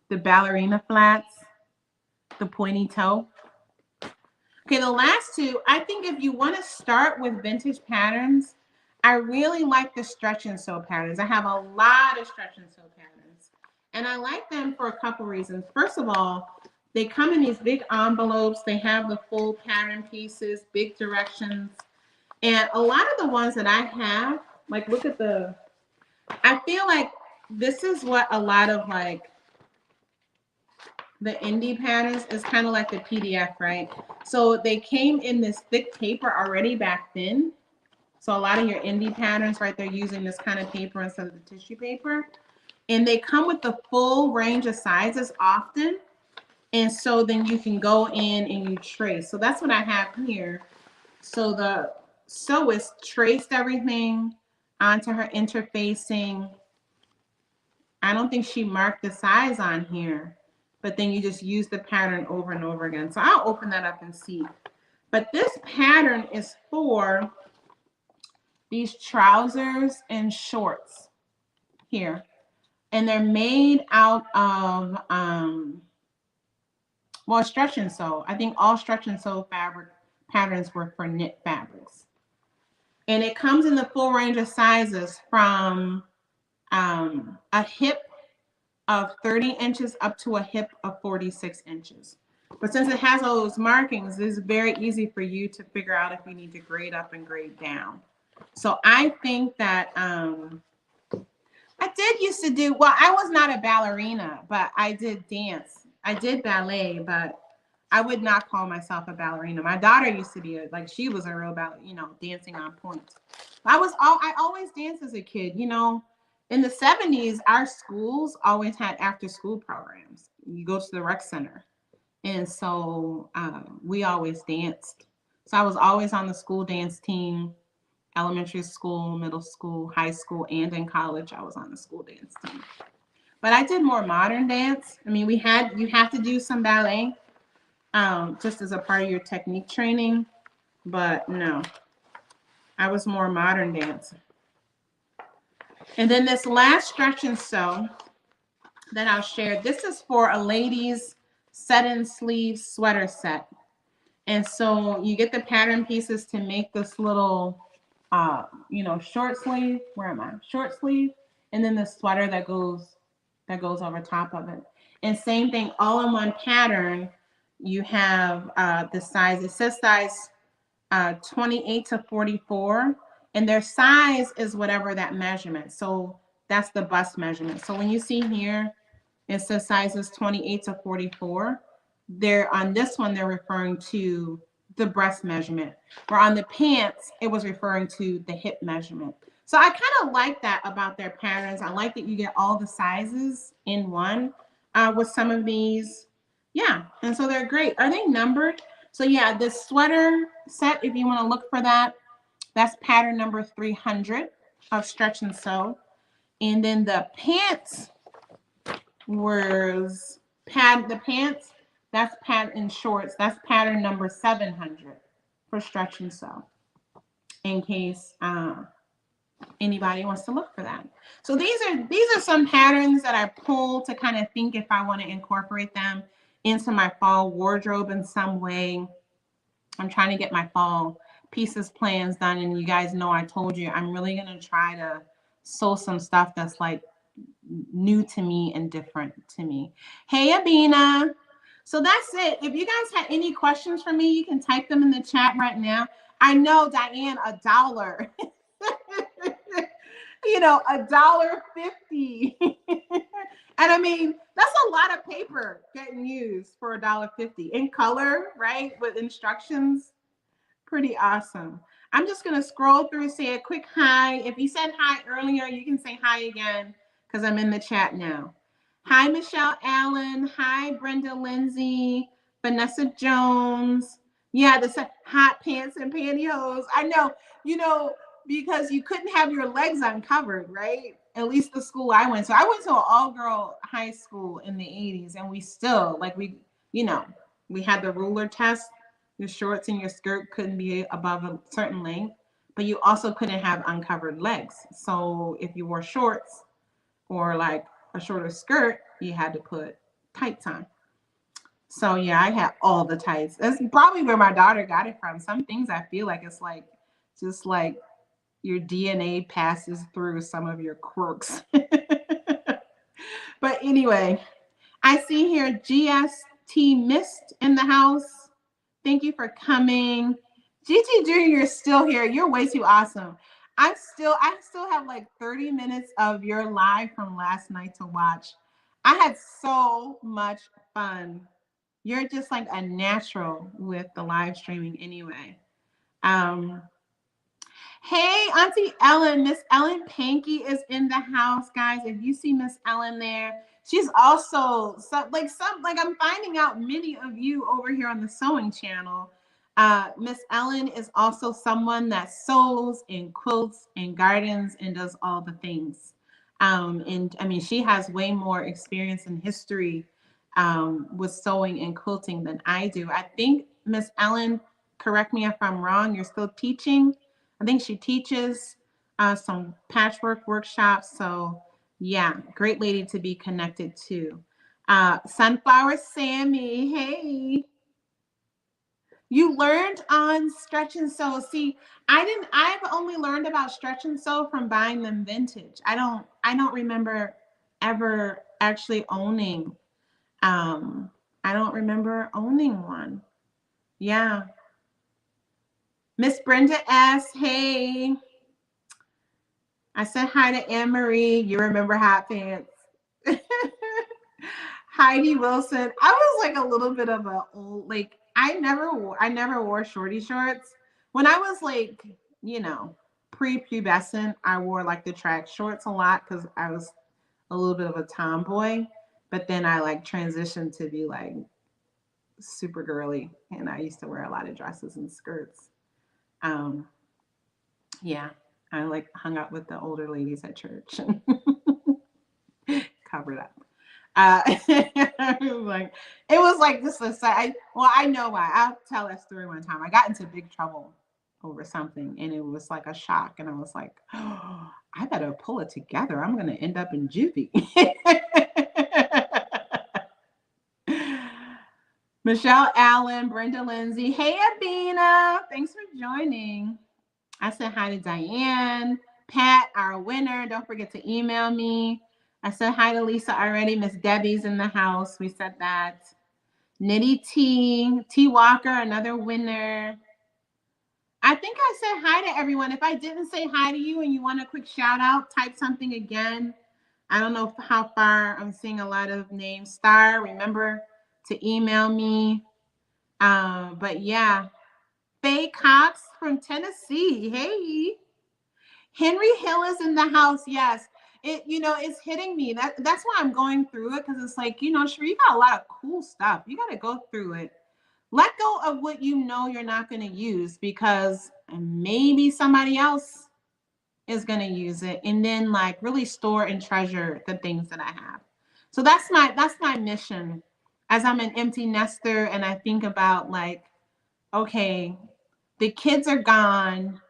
The ballerina flats, the pointy toe. Okay, the last two, I think if you want to start with vintage patterns, I really like the stretch and sew patterns. I have a lot of stretch and sew patterns. And I like them for a couple reasons. First of all, they come in these big envelopes. They have the full pattern pieces, big directions. And a lot of the ones that I have, like look at I feel like this is what a lot of like the indie patterns is kind of like the PDF, right? So they came in this thick paper already back then. So a lot of your indie patterns, right, they're using this kind of paper instead of the tissue paper. And they come with the full range of sizes often. And so then you can go in and you trace. So that's what I have here. So the sewist traced everything onto her interfacing. I don't think she marked the size on here, but then you just use the pattern over and over again. So I'll open that up and see. But this pattern is for these trousers and shorts here. And they're made out of, well, stretch and sew. I think all stretch and sew fabric patterns were for knit fabrics. And it comes in the full range of sizes from a hip of 30 inches up to a hip of 46 inches. But since it has all those markings, it's very easy for you to figure out if you need to grade up and grade down. So I think that I did used to do, well, I was not a ballerina, but I did dance. I did ballet, but I would not call myself a ballerina. My daughter used to be like she was a real ballet, dancing on point. I always danced as a kid, In the 70s, our schools always had after school programs. You go to the rec center. And so we always danced. So I was always on the school dance team, elementary school, middle school, high school, and in college, I was on the school dance team. But I did more modern dance. I mean, you have to do some ballet just as a part of your technique training. But no, I was more modern dance. And then this last stretch and sew that I'll share, this is for a ladies set-in sleeve sweater set. And so you get the pattern pieces to make this little, short sleeve. Where am I? Short sleeve, and then the sweater that goes over top of it. And same thing, all in one pattern. You have the size. It says size 28 to 44, and their size is whatever that measurement. So that's the bust measurement. So when you see here, it says sizes 28 to 44. They're on this one, they're referring to the breast measurement. Where on the pants, it was referring to the hip measurement. So I kind of like that about their patterns. I like that you get all the sizes in one with some of these. Yeah, and so they're great. Are they numbered? So yeah, the sweater set, if you want to look for that, that's pattern number 300 of stretch and sew. And then the pants was the pants, that's pattern shorts, that's pattern number 700 for stretch and sew, in case anybody wants to look for that. So these are some patterns that I pull to kind of think if I want to incorporate them into my fall wardrobe in some way. I'm trying to get my fall pieces plans done, and you guys know I told you I'm really going to try to sew some stuff that's like new to me and different to me. Hey, Abina. So that's it. If you guys had any questions for me, you can type them in the chat right now. I know, Diane, $1. $1.50. And I mean, that's a lot of paper getting used for $1.50 in color, right? With instructions. Pretty awesome. I'm just going to scroll through, say a quick hi. If you said hi earlier, you can say hi again because I'm in the chat now. Hi, Michelle Allen. Hi, Brenda Lindsay. Vanessa Jones. Yeah, the hot pants and pantyhose. I know, you know, because you couldn't have your legs uncovered, right? At least the school I went to. I went to an all-girl high school in the 80s, and we still, like, you know, we had the ruler test. Your shorts and your skirt couldn't be above a certain length, but you also couldn't have uncovered legs. So if you wore shorts or like a shorter skirt, you had to put tights on. So yeah, I had all the tights. That's probably where my daughter got it from. Some things I feel like it's like just like your DNA passes through some of your quirks. But anyway, I see here GST Mist in the house. Thank you for coming. GT Jr. is still here. You're way too awesome. I still have like 30 minutes of your live from last night to watch. I had so much fun. You're just like a natural with the live streaming anyway. Um, Hey, Auntie Ellen, Miss Ellen Pankey is in the house, guys. If you see Miss Ellen there, she's also like I'm finding out many of you over here on the sewing channel. Miss Ellen is also someone that sews and quilts and gardens and does all the things. And I mean, she has way more experience and history with sewing and quilting than I do. I think Miss Ellen, correct me if I'm wrong, you're still teaching. I think she teaches some patchwork workshops. So, yeah, great lady to be connected to. Sunflower Sammy, hey. You learned on Stretch and Sew. See, I didn't. I've only learned about Stretch and Sew from buying them vintage. I don't remember ever actually owning. Um, I don't remember owning one. Yeah. Miss Brenda S. Hey. I said hi to Anne Marie. You remember Hot Pants. Heidi Wilson. I was like a little bit of a old like I never wore shorty shorts. When I was like, you know, pre-pubescent, I wore like the track shorts a lot because I was a little bit of a tomboy. But then I like transitioned to be like super girly and I used to wear a lot of dresses and skirts. Um, yeah. I like hung out with the older ladies at church and covered up. It was like just a side. Well, I know why. I'll tell that story one time. I got into big trouble over something, and it was like a shock. And I was like, oh, I better pull it together. I'm gonna end up in juvie. Michelle Allen, Brenda Lindsay. Hey, Abina. Thanks for joining. I said hi to Diane, Pat, our winner. Don't forget to email me. I said hi to Lisa already. Miss Debbie's in the house. We said that. Nitty T Walker, another winner. I think I said hi to everyone. If I didn't say hi to you and you want a quick shout out, type something again. I don't know how far. I'm seeing a lot of names. Star, remember to email me. But yeah, Faye Cox from Tennessee. Hey. Henry Hill is in the house. Yes. It's hitting me. That's why I'm going through it because it's like, Sheree, you got a lot of cool stuff. You got to go through it. Let go of what you know you're not going to use because maybe somebody else is going to use it, and then like really store and treasure the things that I have. So that's my mission as I'm an empty nester and I think about like, okay, the kids are gone.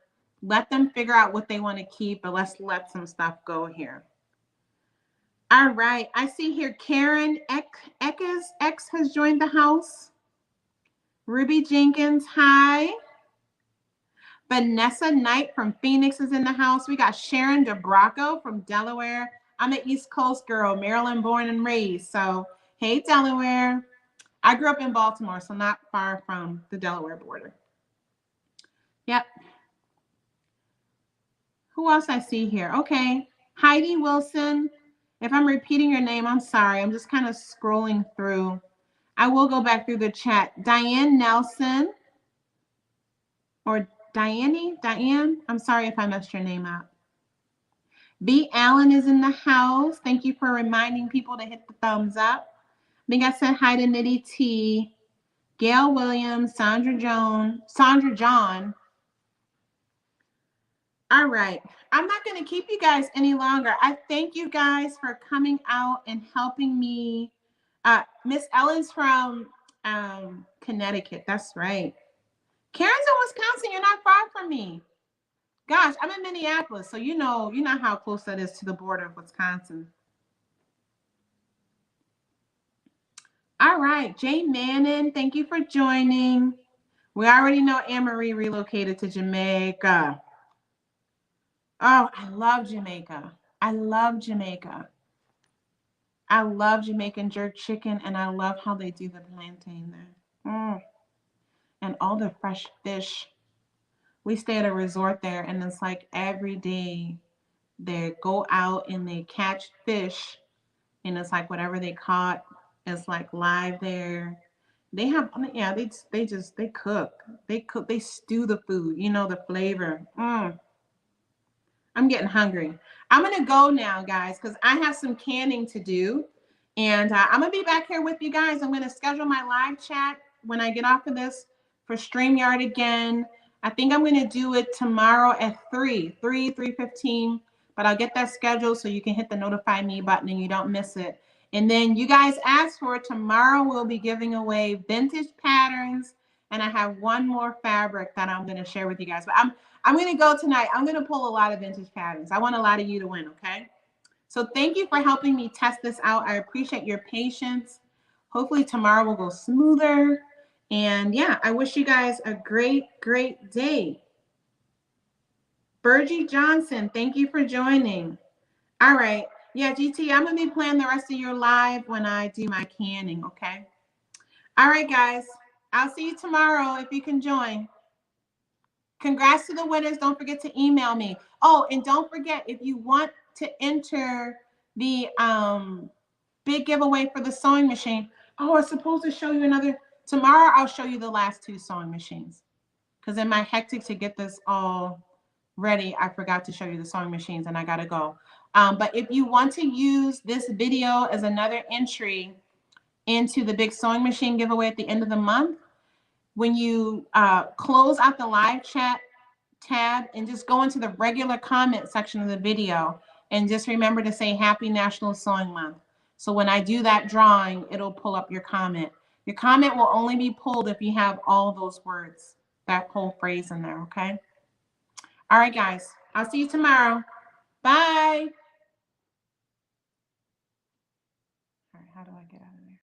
Let them figure out what they want to keep, but let's let some stuff go here. All right. I see here Karen X has joined the house. Ruby Jenkins, hi. Vanessa Knight from Phoenix is in the house. We got Sharon DeBracco from Delaware. I'm an East Coast girl, Maryland born and raised. So, hey, Delaware. I grew up in Baltimore, so not far from the Delaware border. Yep. Who else I see here? Okay. Heidi Wilson. If I'm repeating your name, I'm sorry. I'm just kind of scrolling through. I will go back through the chat. Diane Nelson or Diane. I'm sorry if I messed your name up. B. Allen is in the house. Thank you for reminding people to hit the thumbs up. I think I said hi to Nitty T. Gail Williams, Sandra John. All right. I'm not going to keep you guys any longer. I thank you guys for coming out and helping me. Miss Ellen's from Connecticut. That's right. Karen's in Wisconsin. You're not far from me. Gosh, I'm in Minneapolis, so you know how close that is to the border of Wisconsin. All right, Jay Mannon, thank you for joining. We already know Anne-Marie relocated to Jamaica. Oh, I love Jamaica. I love Jamaica. I love Jamaican jerk chicken, and I love how they do the plantain there. And all the fresh fish. We stay at a resort there, and it's like every day they go out and they catch fish, and it's like whatever they caught is like live there. They have, yeah, they cook. They stew the food, the flavor. I'm getting hungry. I'm going to go now, guys, because I have some canning to do. And I'm going to be back here with you guys. I'm going to schedule my live chat when I get off of this for StreamYard again. I think I'm going to do it tomorrow at 3:15. But I'll get that scheduled so you can hit the notify me button and you don't miss it. And then you guys asked for it. Tomorrow we'll be giving away vintage patterns. And I have one more fabric that I'm going to share with you guys. But I'm going to go tonight. I'm going to pull a lot of vintage patterns. I want a lot of you to win, okay? So thank you for helping me test this out. I appreciate your patience. Hopefully tomorrow will go smoother. And yeah, I wish you guys a great, great day. Bergie Johnson, thank you for joining. All right. Yeah, GT, I'm going to be playing the rest of your live when I do my canning, okay? All right, guys. I'll see you tomorrow if you can join. Congrats to the winners. Don't forget to email me. Oh, and don't forget, if you want to enter the big giveaway for the sewing machine. Oh, I was supposed to show you another. Tomorrow, I'll show you the last 2 sewing machines. Because in my hectic to get this all ready, I forgot to show you the sewing machines, and I got to go. But if you want to use this video as another entry into the big sewing machine giveaway at the end of the month, when you close out the live chat tab and just go into the regular comment section of the video and just remember to say Happy National Sewing Month. So when I do that drawing, it'll pull up your comment. Your comment will only be pulled if you have all those words, that whole phrase in there, okay? All right, guys. I'll see you tomorrow. Bye. All right, how do I get out of there?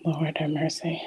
Lord have mercy.